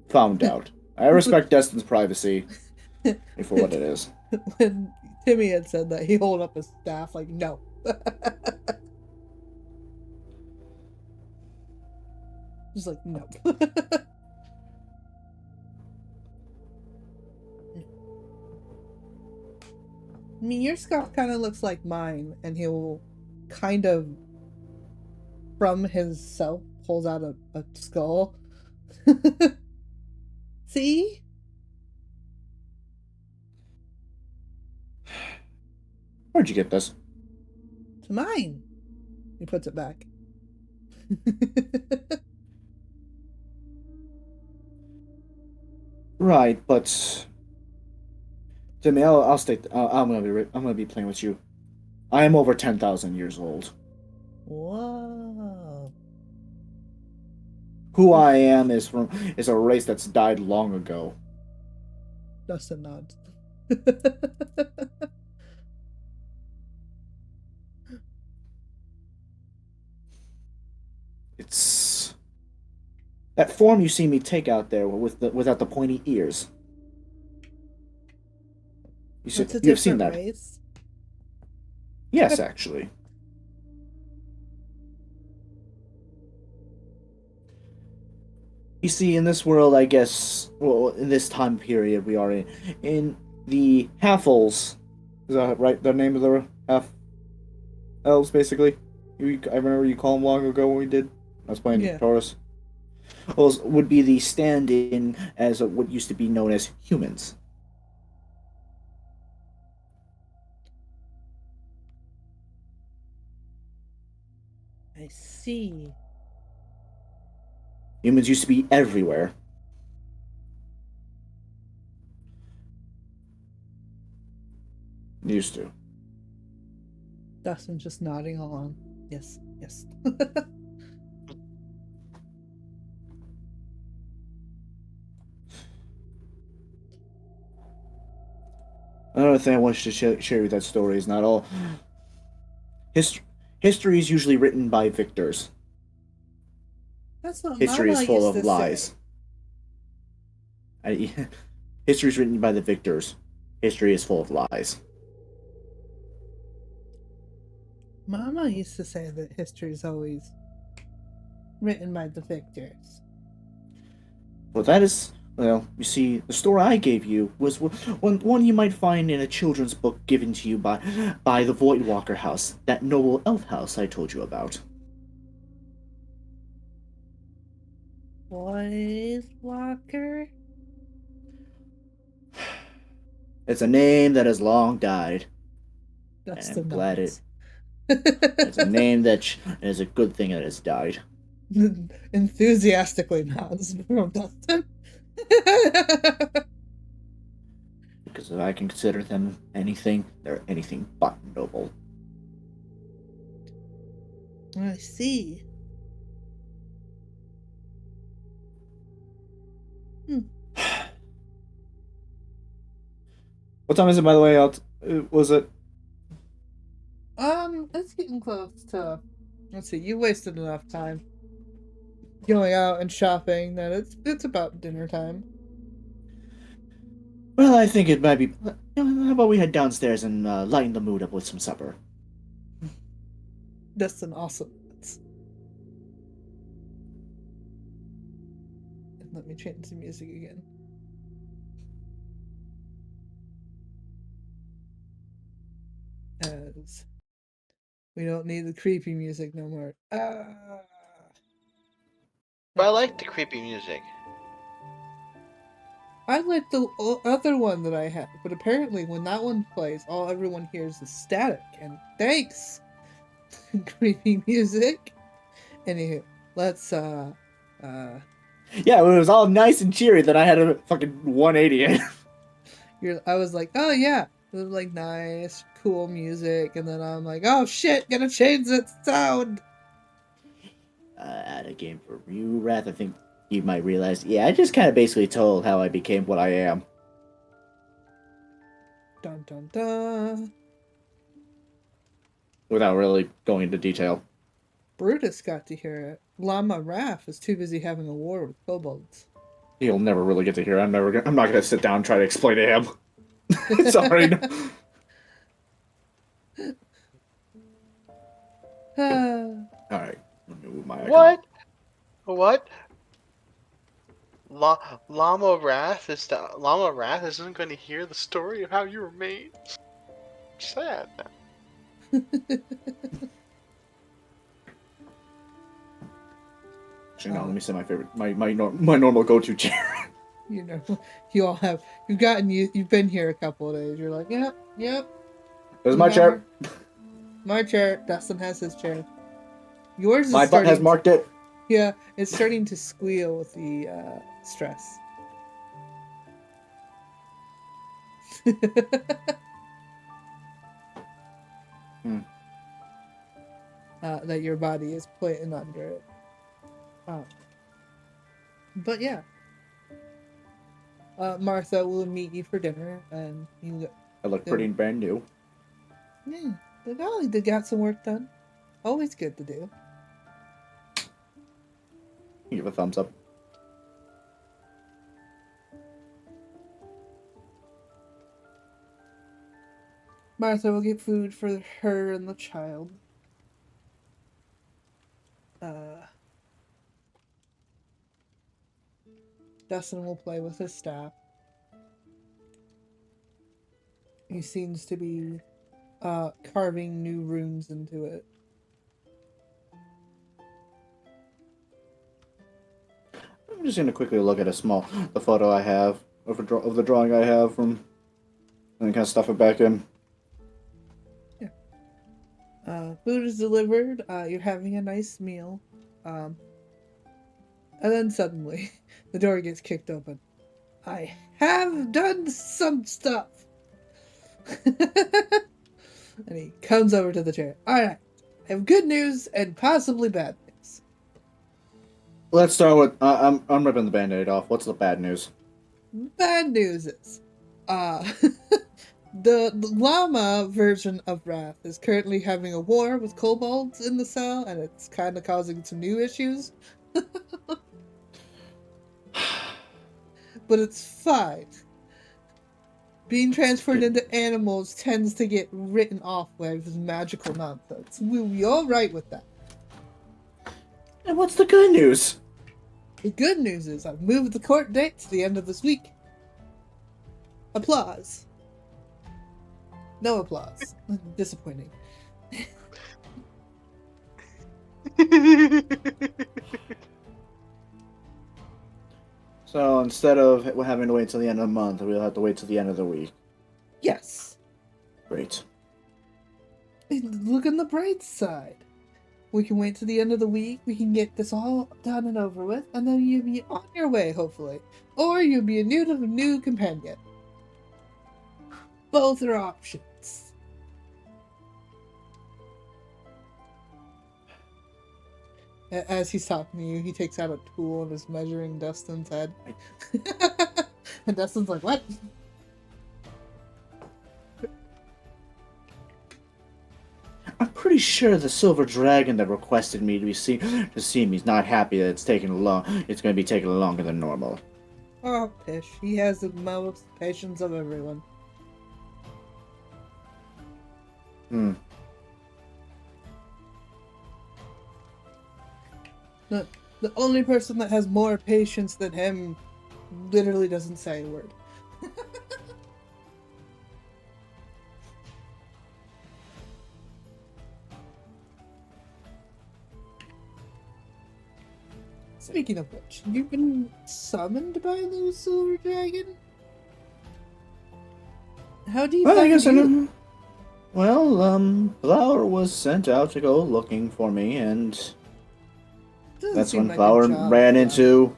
found out. I respect Destin's privacy for what it is. When Timmy had said that, he held up his staff like, no. Just like, no. I mean, your skull kind of looks like mine, and he'll kind of, from his self, pulls out a skull. See? Where'd you get this? It's mine. He puts it back. Right, but Timmy, I'll state. I'm gonna be plain with you. I am over 10,000 years old. Whoa. Who I am is a race that's died long ago. Dustin nods. It's that form you see me take out there without the pointy ears. That's a You have seen different that? race. Yes, actually. You see, in this world, I guess, well, in this time period we are in the half-elves. Is that right? The name of the half-elves, basically? I remember you called them long ago when I was playing Yeah. Taurus. Those would be the stand-in as what used to be known as humans. I see. Humans used to be everywhere. Used to. Dustin's just nodding along. Yes, yes. Another thing I wanted to share with that story is not all. History is usually written by victors. That's what History Mama is full used of to lies. say. History is written by the victors. History is full of lies. Mama used to say that history is always written by the victors. Well, that is. Well, you see, the story I gave you was one you might find in a children's book given to you by the Voidwalker house, that noble elf house I told you about. Boys Walker? It's a name that has long died. And I'm Dustin glad nods. it's a name that is a good thing that has died. Enthusiastically nods from Dustin. Because if I can consider them anything, they're anything but noble. I see. What time is it, by the way? Was it? It's getting close to. Let's see. You wasted enough time going out and shopping that it's about dinner time. Well, I think it might be. How about we head downstairs and lighten the mood up with some supper? That's an awesome. Let me change the music again. As we don't need the creepy music no more. But I like the creepy music. I like the other one that I had, but apparently when that one plays, all everyone hears is static. And thanks, creepy music. Anywho, let's Yeah, it was all nice and cheery. Then I had a fucking 180. I was like, oh yeah, it was like nice, cool music, and then I'm like, oh shit, gonna change that sound. At a game for you, Wrath, I think you might realize. Yeah, I just kind of basically told how I became what I am. Dun dun dun. Without really going into detail. Brutus got to hear it. Llama Raph is too busy having a war with kobolds. He'll never really get to hear it. I'm not gonna sit down and try to explain to him. Sorry. Alright. Let me move my icon. What? Llama Wrath isn't going to hear the story of how you were made. Sad. Actually, no, let me say my favorite, my normal go-to chair. You know, you all have. You've been here a couple of days. You're like, yep. This is my chair. My chair. Dustin has his chair. Yours is My butt has marked it. Yeah, it's starting to squeal with the stress. That your body is putting under it. But yeah. Martha will meet you for dinner, and I look pretty brand new. Yeah, they got some work done. Always good to do. Give a thumbs up. Martha will get food for her and the child. Dustin will play with his staff. He seems to be carving new runes into it. I'm just gonna quickly look at the photo I have of the drawing I have from, and kind of stuff it back in. Yeah. Food is delivered. You're having a nice meal. And then suddenly, the door gets kicked open. I have done some stuff. And he comes over to the chair. Alright, I have good news and possibly bad news. Let's start with, I'm ripping the band-aid off. What's the bad news? Bad news is, the llama version of Wrath is currently having a war with kobolds in the cell, and it's kind of causing some new issues. But it's fine. Being transferred into animals tends to get written off with magical nonsense. We'll be alright with that. And what's the good news? The good news is I've moved the court date to the end of this week. Applause. No applause. Disappointing. So instead of having to wait till the end of the month, we'll have to wait till the end of the week. Yes. Great. Look on the bright side. We can wait till the end of the week. We can get this all done and over with, and then you'll be on your way, hopefully. Or you'll be a new companion. Both are options. As he's talking to you, he takes out a tool and is measuring Dustin's head. And Dustin's like, what? I'm pretty sure the silver dragon that requested me to see me is not happy that it's going to be taking longer than normal. Oh, pish. He has the most patience of everyone. The only person that has more patience than him literally doesn't say a word. Speaking of which, you've been summoned by the silver dragon? How do you Well, I find guess I you? know. Well, Flower was sent out to go looking for me, and Doesn't that's seem when like a Flower job, ran Flower. into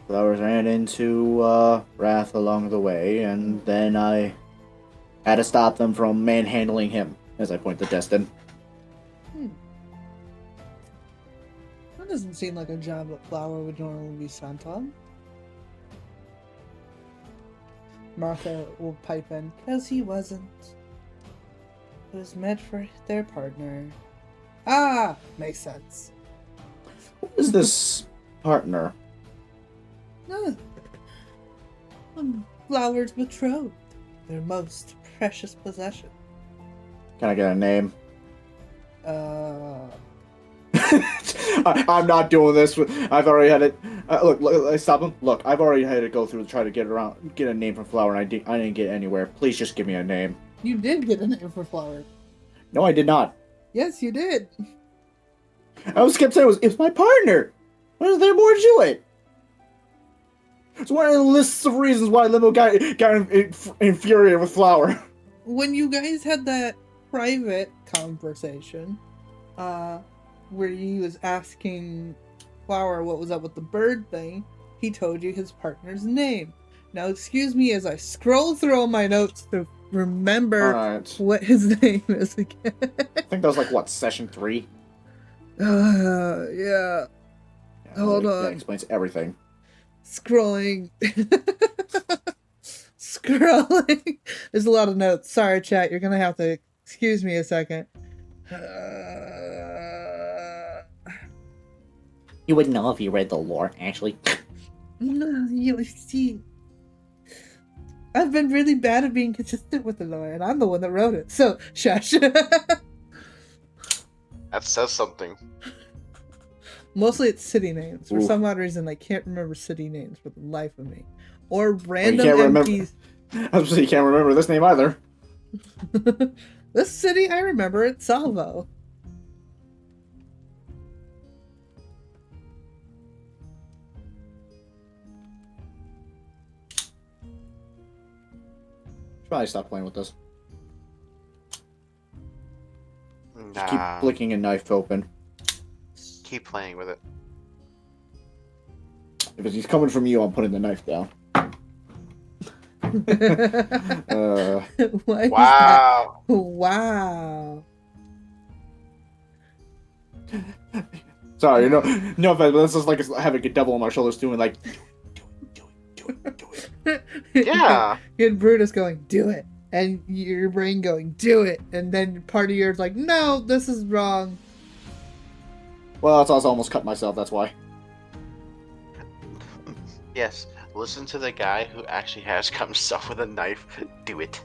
Flowers ran into Wrath along the way, and then I had to stop them from manhandling him, as I point to Destin. Hmm. That doesn't seem like a job that Flower would normally be sent on. Martha will pipe in, because he wasn't. It was meant for their partner. Ah! Makes sense. Who is this partner? Ah, Flower's betrothed. Their most precious possession. Can I get a name? Uh... I'm not doing this. I've already had it. Look, stop him. Look, I've already had to go through to try to get a name from Flower, and I didn't get anywhere. Please just give me a name. You did get a name for Flower. No, I did not. Yes, you did. I was kept saying it's my partner. What is there more to it? It's one of the lists of reasons why Limbo got infuriated with Flower. When you guys had that private conversation, where he was asking Flower what was up with the bird thing, he told you his partner's name. Now, excuse me as I scroll through all my notes to remember Alright. what his name is again. I think that was like, what, session 3? Yeah. Yeah, Hold that on. explains everything. Scrolling. Scrolling. There's a lot of notes. Sorry, chat. You're gonna have to excuse me a second. You would know if you read the lore, actually. No, you see. I've been really bad at being consistent with the lore, and I'm the one that wrote it. So, shush. That says something. Mostly it's city names. For Oof. some odd reason, I can't remember city names for the life of me. Or random can't remember- MPs. I was saying you can't remember this name either. This city, I remember it. Salvo. Should probably stop playing with this. Just keep Nah, flicking a knife open. keep playing with it. If he's coming from you, I'm putting the knife down. Why is Wow. that? Wow. Sorry, no offense, but this is like having a devil on my shoulders doing like, do it. Yeah. You had Brutus going, do it. And your brain going, do it. And then part of yours like, no, this is wrong. Well, that's also almost cut myself. That's why. Yes. Listen to the guy who actually has cut himself with a knife. Do it.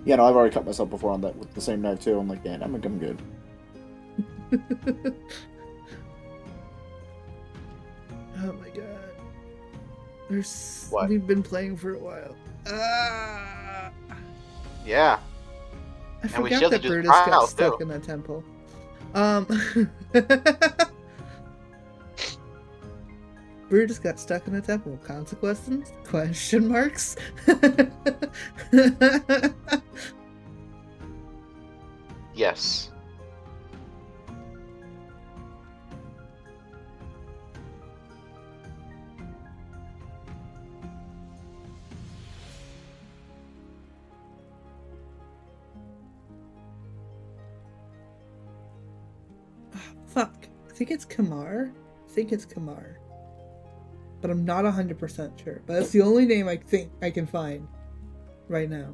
Yeah, no, I've already cut myself before on that with the same knife too. I'm like, damn, I'm good. Oh my god. What? We've been playing for a while. Ah! Yeah. I And we forgot still that have to do the Brutus got trial, stuck too. in that temple. Brutus got stuck in a temple. Consequences? Question marks? Yes. Fuck. I think it's Kamar. But I'm not 100% sure. But it's the only name I think I can find right now.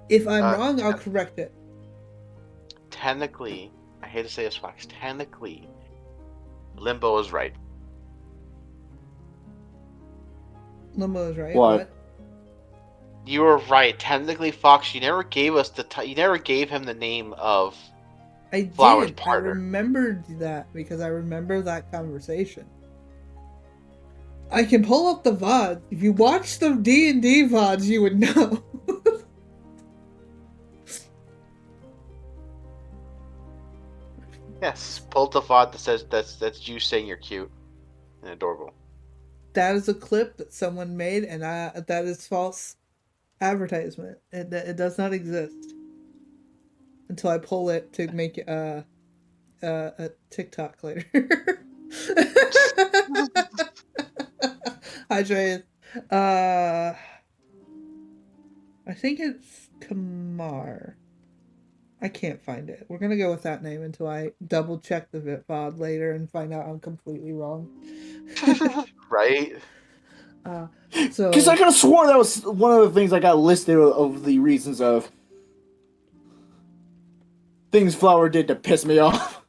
If I'm wrong, I'll correct it. Technically, I hate to say this, Fox. Technically, Limbo is right. Limbo is right. What? You were right. Technically, Fox, you never gave us you never gave him the name of I Flower's did. I partner. remembered that because I remember that conversation. I can pull up the VOD. If you watch the D&D VODs, you would know. Yes, pull the VOD that says that's you saying you're cute and adorable. That is a clip that someone made, and that is false. advertisement. It does not exist until I pull it to make a TikTok later. Hi, Dre. I think it's Kamar. I can't find it. We're gonna go with that name until I double check the VidPod later and find out I'm completely wrong. Right? Because So I could have sworn that was one of the things I got listed of the reasons of things Flower did to piss me off.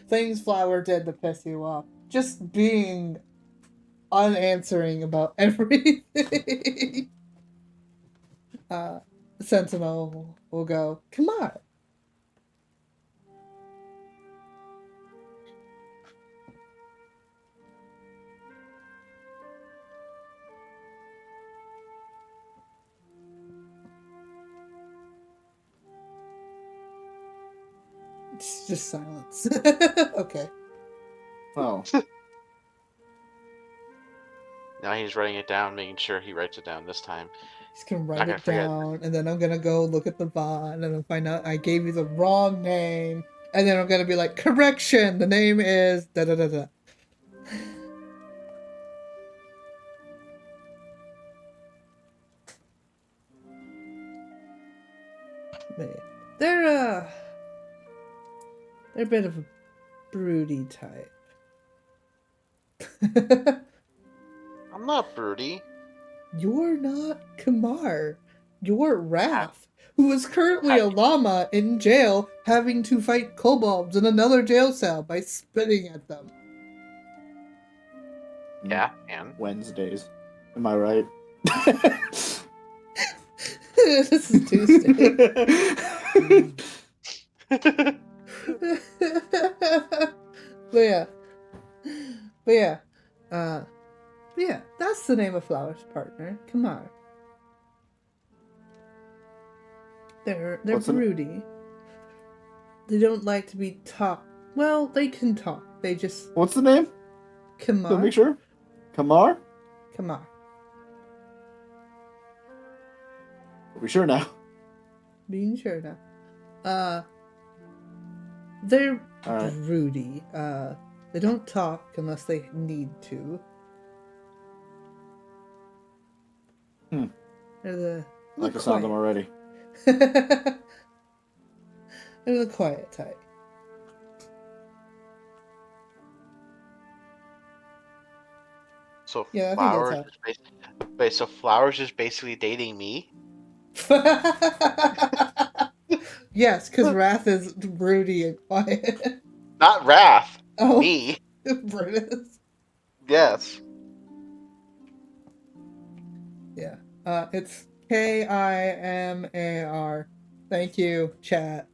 things Flower did to piss you off. Just being unanswering about everything. uh, Sentinel will go, come on. It's just silence. Okay. Oh. Now he's writing it down, making sure he writes it down this time. He's gonna Not write gonna it forget. down, and then I'm gonna go look at the VOD, and then find out I gave you the wrong name, and then I'm gonna be like, correction, the name is da da da da. They're a bit of a broody type. I'm not broody. You're not Kamar. You're Wrath, who is currently a llama in jail having to fight kobolds in another jail cell by spitting at them. Yeah, and Wednesdays. Am I right? This is Tuesday. But yeah. But yeah, that's the name of Flower's partner, Kamar. They're What's the- broody. They don't like to be talked. Well, they can talk. They just What's the name? Kamar. So make sure. Kamar? Kamar. We'll be sure now. Being sure now. They're Alright. broody. They don't talk unless they need to. Hmm. They're I like the sound of them already. They're the quiet type. so Yeah, I think Flowers that's is basically, wait, so Flowers is basically dating me? Yes, because Wrath is broody and quiet. Not Wrath. Oh, Me. Brutus. Yes. Yeah. It's Kimar. Thank you, chat,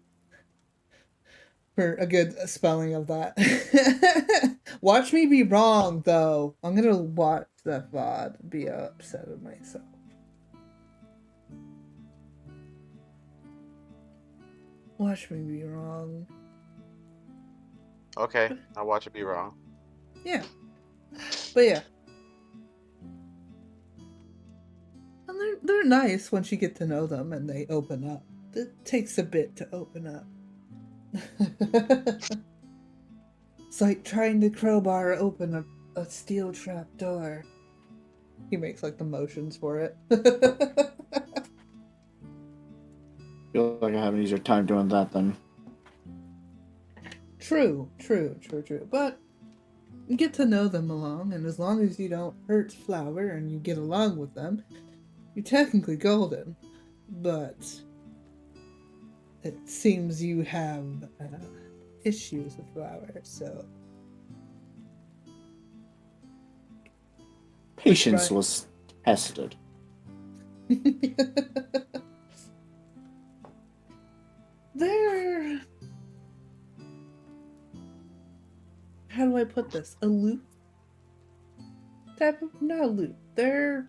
for a good spelling of that. Watch me be wrong, though. I'm gonna watch that VOD and be upset at myself. Watch me be wrong. Okay, I'll watch it be wrong. Yeah. But yeah. And they're nice once you get to know them and they open up. It takes a bit to open up. It's like trying to crowbar open a steel trap door. He makes like the motions for it. Feel like I have an easier time doing that than. True. But you get to know them along, and as long as you don't hurt Flower and you get along with them, you're technically golden. But it seems you have issues with Flower, so. Patience Right. was tested. They're. How do I put this? Aloof? Type of. Not aloof. They're.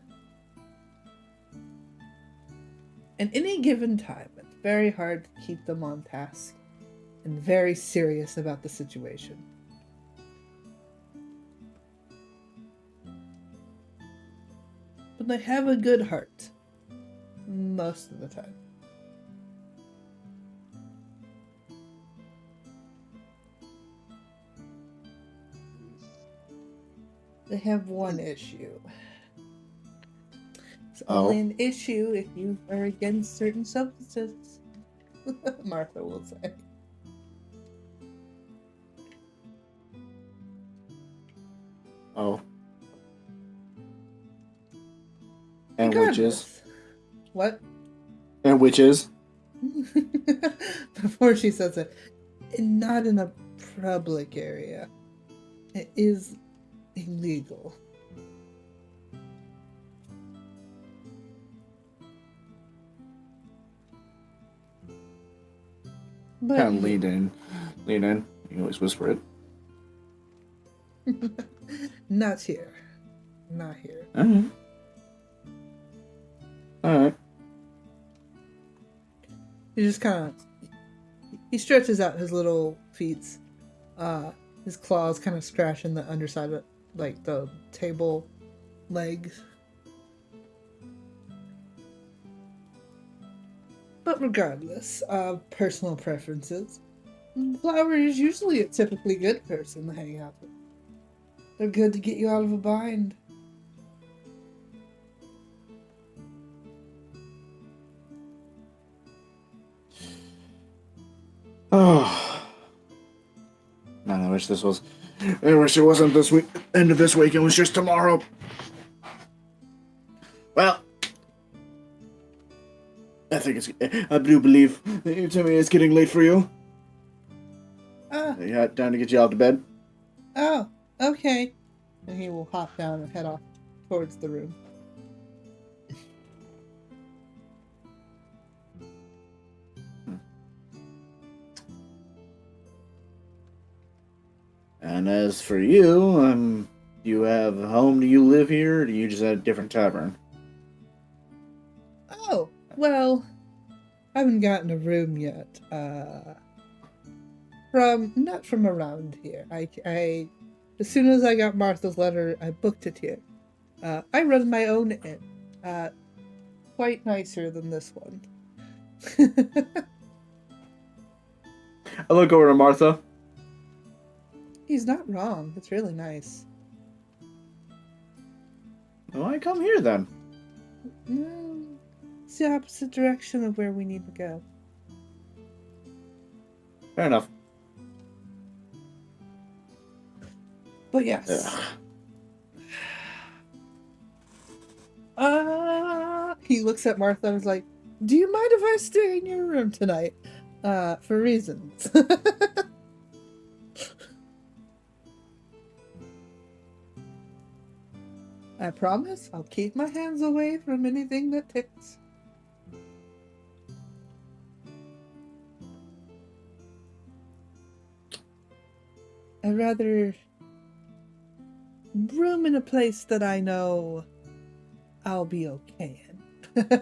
At any given time, it's very hard to keep them on task and very serious about the situation. But they have a good heart. Most of the time. They have one issue. It's only an issue if you are against certain substances. Martha will say. Oh. And Regardless. witches. What? And witches. Before she says it, not in a public area. It is illegal. But Kind of lean in. Lean in. You can always whisper it. not here. Not here. Alright. Alright. He just kind of... He stretches out his little feet. His claws kind of scratching the underside of, like, the table legs. But regardless of personal preferences, Flower is usually a typically good person to hang out with. They're good to get you out of a bind. Oh. Man, I wish this was. I wish it wasn't this week. End of this week. It was just tomorrow. Well, I think it's. I do believe you tell me it's getting late for you. You got time to get you out to bed. Oh, okay. And he will hop down and head off towards the room. And as for you, do you have a home? Do you live here? Or do you just have a different tavern? Oh, well, I haven't gotten a room yet. Not from around here. I as soon as I got Martha's letter, I booked it here. I run my own inn. Quite nicer than this one. I look over to Martha. He's not wrong. It's really nice. Why come here then? No, it's the opposite direction of where we need to go. Fair enough. But yes. He looks at Martha and is like, do you mind if I stay in your room tonight? For reasons. I promise I'll keep my hands away from anything that ticks. I'd rather room in a place that I know I'll be okay in.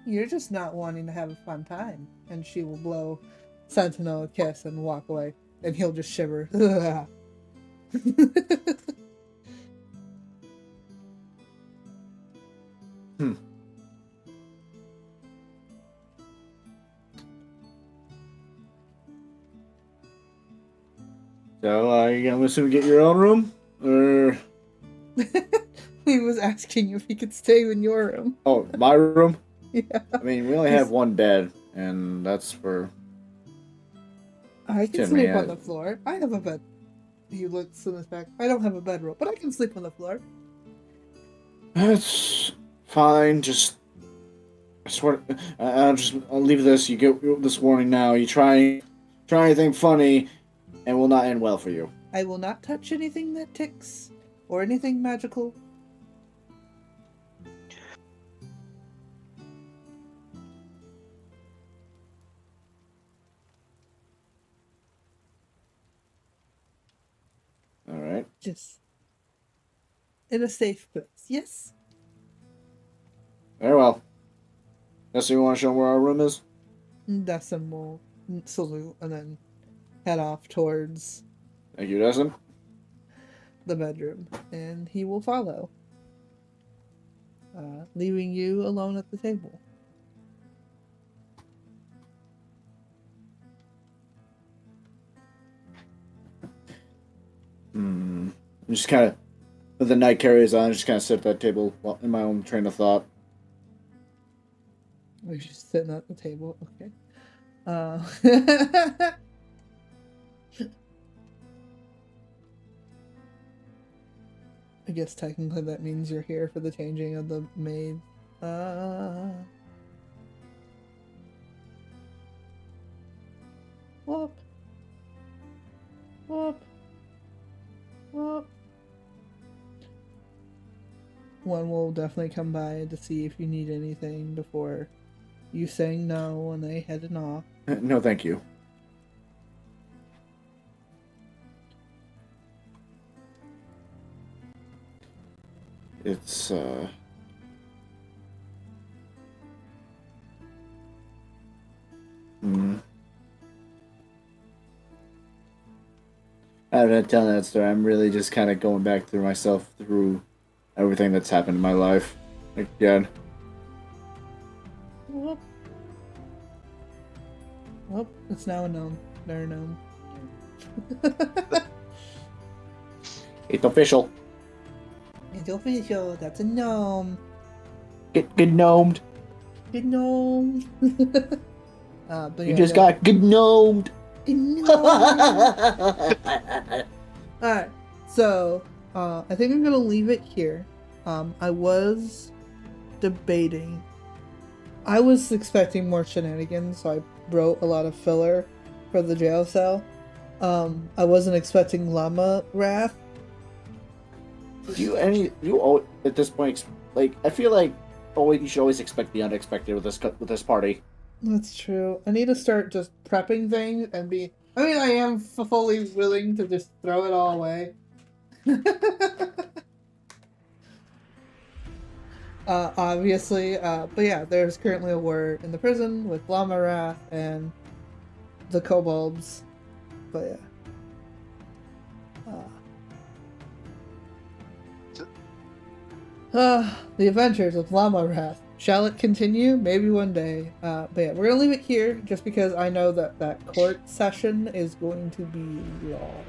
You're just not wanting to have a fun time. And she will blow Sentinel a kiss and walk away. And he'll just shiver. So, I'm assuming get your own room? Or... He was asking if he could stay in your room. Oh, my room? Yeah. I mean, we only have one bed, and that's for... I can Tim, sleep yeah. on the floor. I have a bed. He looks in his back. I don't have a bedroll, but I can sleep on the floor. That's fine, just... I swear... I'll leave this. You get this warning now. You try anything funny, and will not end well for you. I will not touch anything that ticks, or anything magical. Alright. Just in a safe place. Yes? Very well. So you want to show them where our room is? Destin will salute and then head off towards Thank you, Destin. the bedroom. And he will follow. leaving you alone at the table. Just kind of, as the night carries on, just kind of sit at that table in my own train of thought. We're just sitting at the table. Okay. I guess technically that means you're here for the changing of the maid. Whoop. Whoop. Whoop. One will definitely come by to see if you need anything before you saying no and they heading off. No, thank you. It's, After telling that story, I'm really just kind of going back through myself through everything that's happened in my life. Again. Whoop. Whoop. It's now a gnome. They're a gnome. It's official. It's official. That's a gnome. Get gnomed. Good gnome. But You just got gnomed. Alright, so I think I'm gonna leave it here. I was debating. I was expecting more shenanigans, so I wrote a lot of filler for the jail cell. I wasn't expecting llama wrath. You at this point, like, I feel like you should always expect the unexpected with this party. That's true. I need to start just prepping things and be. I mean, I am fully willing to just throw it all away. Obviously, but yeah, there's currently a war in the prison with llama wrath and the kobolds. But yeah. The adventures of llama wrath. Shall it continue? Maybe one day. But yeah, we're gonna leave it here just because I know that that court session is going to be long.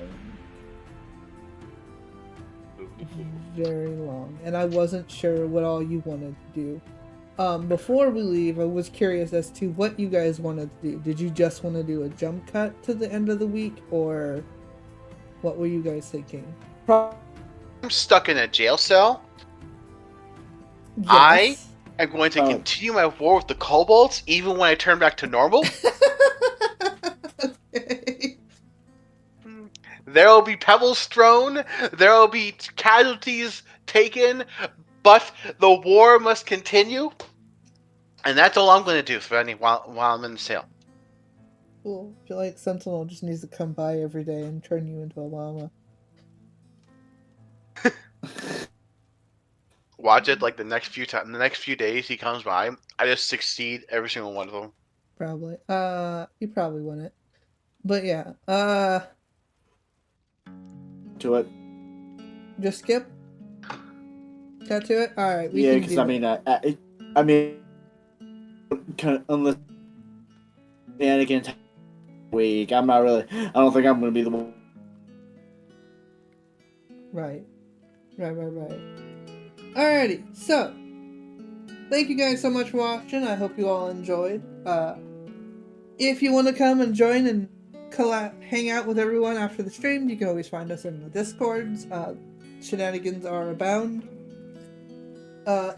Very long. And I wasn't sure what all you wanted to do. Before we leave, I was curious as to what you guys wanted to do. Did you just want to do a jump cut to the end of the week, or what were you guys thinking? I'm stuck in a jail cell. Yes. I'm going to continue my war with the kobolds even when I turn back to normal. Okay. There will be pebbles thrown, there will be casualties taken, but the war must continue. And that's all I'm going to do for while I'm in the cell. Cool. I feel like Sentinel just needs to come by every day and turn you into a llama. Watch it like the next few days he comes by, I just succeed every single one of them. Probably. You probably wouldn't. But yeah. To it. Just skip. Cut to it. All right. Yeah, because I mean, unless Anakin week, I'm not really. I don't think I'm gonna be the one. Right. Alrighty, so thank you guys so much for watching. I hope you all enjoyed. If you want to come and join and hang out with everyone after the stream, you can always find us in the Discords. Shenanigans are abound.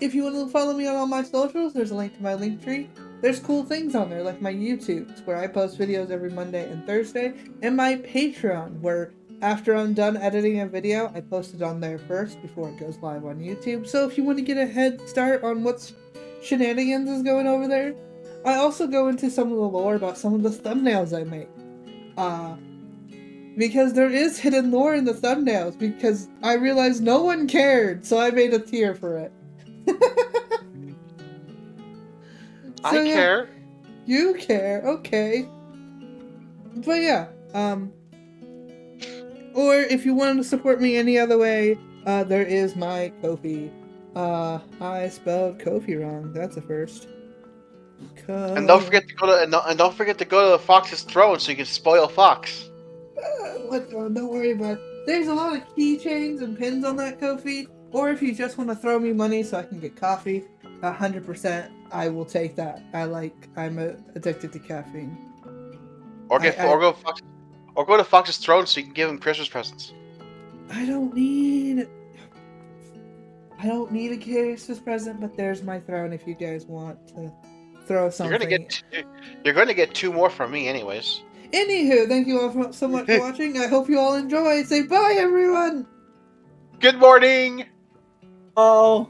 If you want to follow me on all my socials, there's a link to my Linktree. There's cool things on there, like my YouTubes, where I post videos every Monday and Thursday, and my Patreon, where after I'm done editing a video, I post it on there first before it goes live on YouTube. So if you want to get a head start on what shenanigans is going over there, I also go into some of the lore about some of the thumbnails I make. Because there is hidden lore in the thumbnails, because I realized no one cared, so I made a tier for it. I care. You care, okay. But yeah, or if you wanted to support me any other way, there is my Ko-fi. I spelled Kofi wrong. That's a first. And don't forget to go to and don't forget to go to the fox's throne so you can spoil Fox. What? Don't worry about it. There's a lot of keychains and pins on that Kofi. Or if you just want to throw me money so I can get coffee, 100%, I will take that. I'm addicted to caffeine. Or I go to Fox's throne so you can give him Christmas presents. I don't need a Christmas present, but there's my throne if you guys want to throw something. You're gonna get 2 more from me anyways. Anywho, thank you all so much for watching. I hope you all enjoy. Say bye, everyone! Good morning. Oh.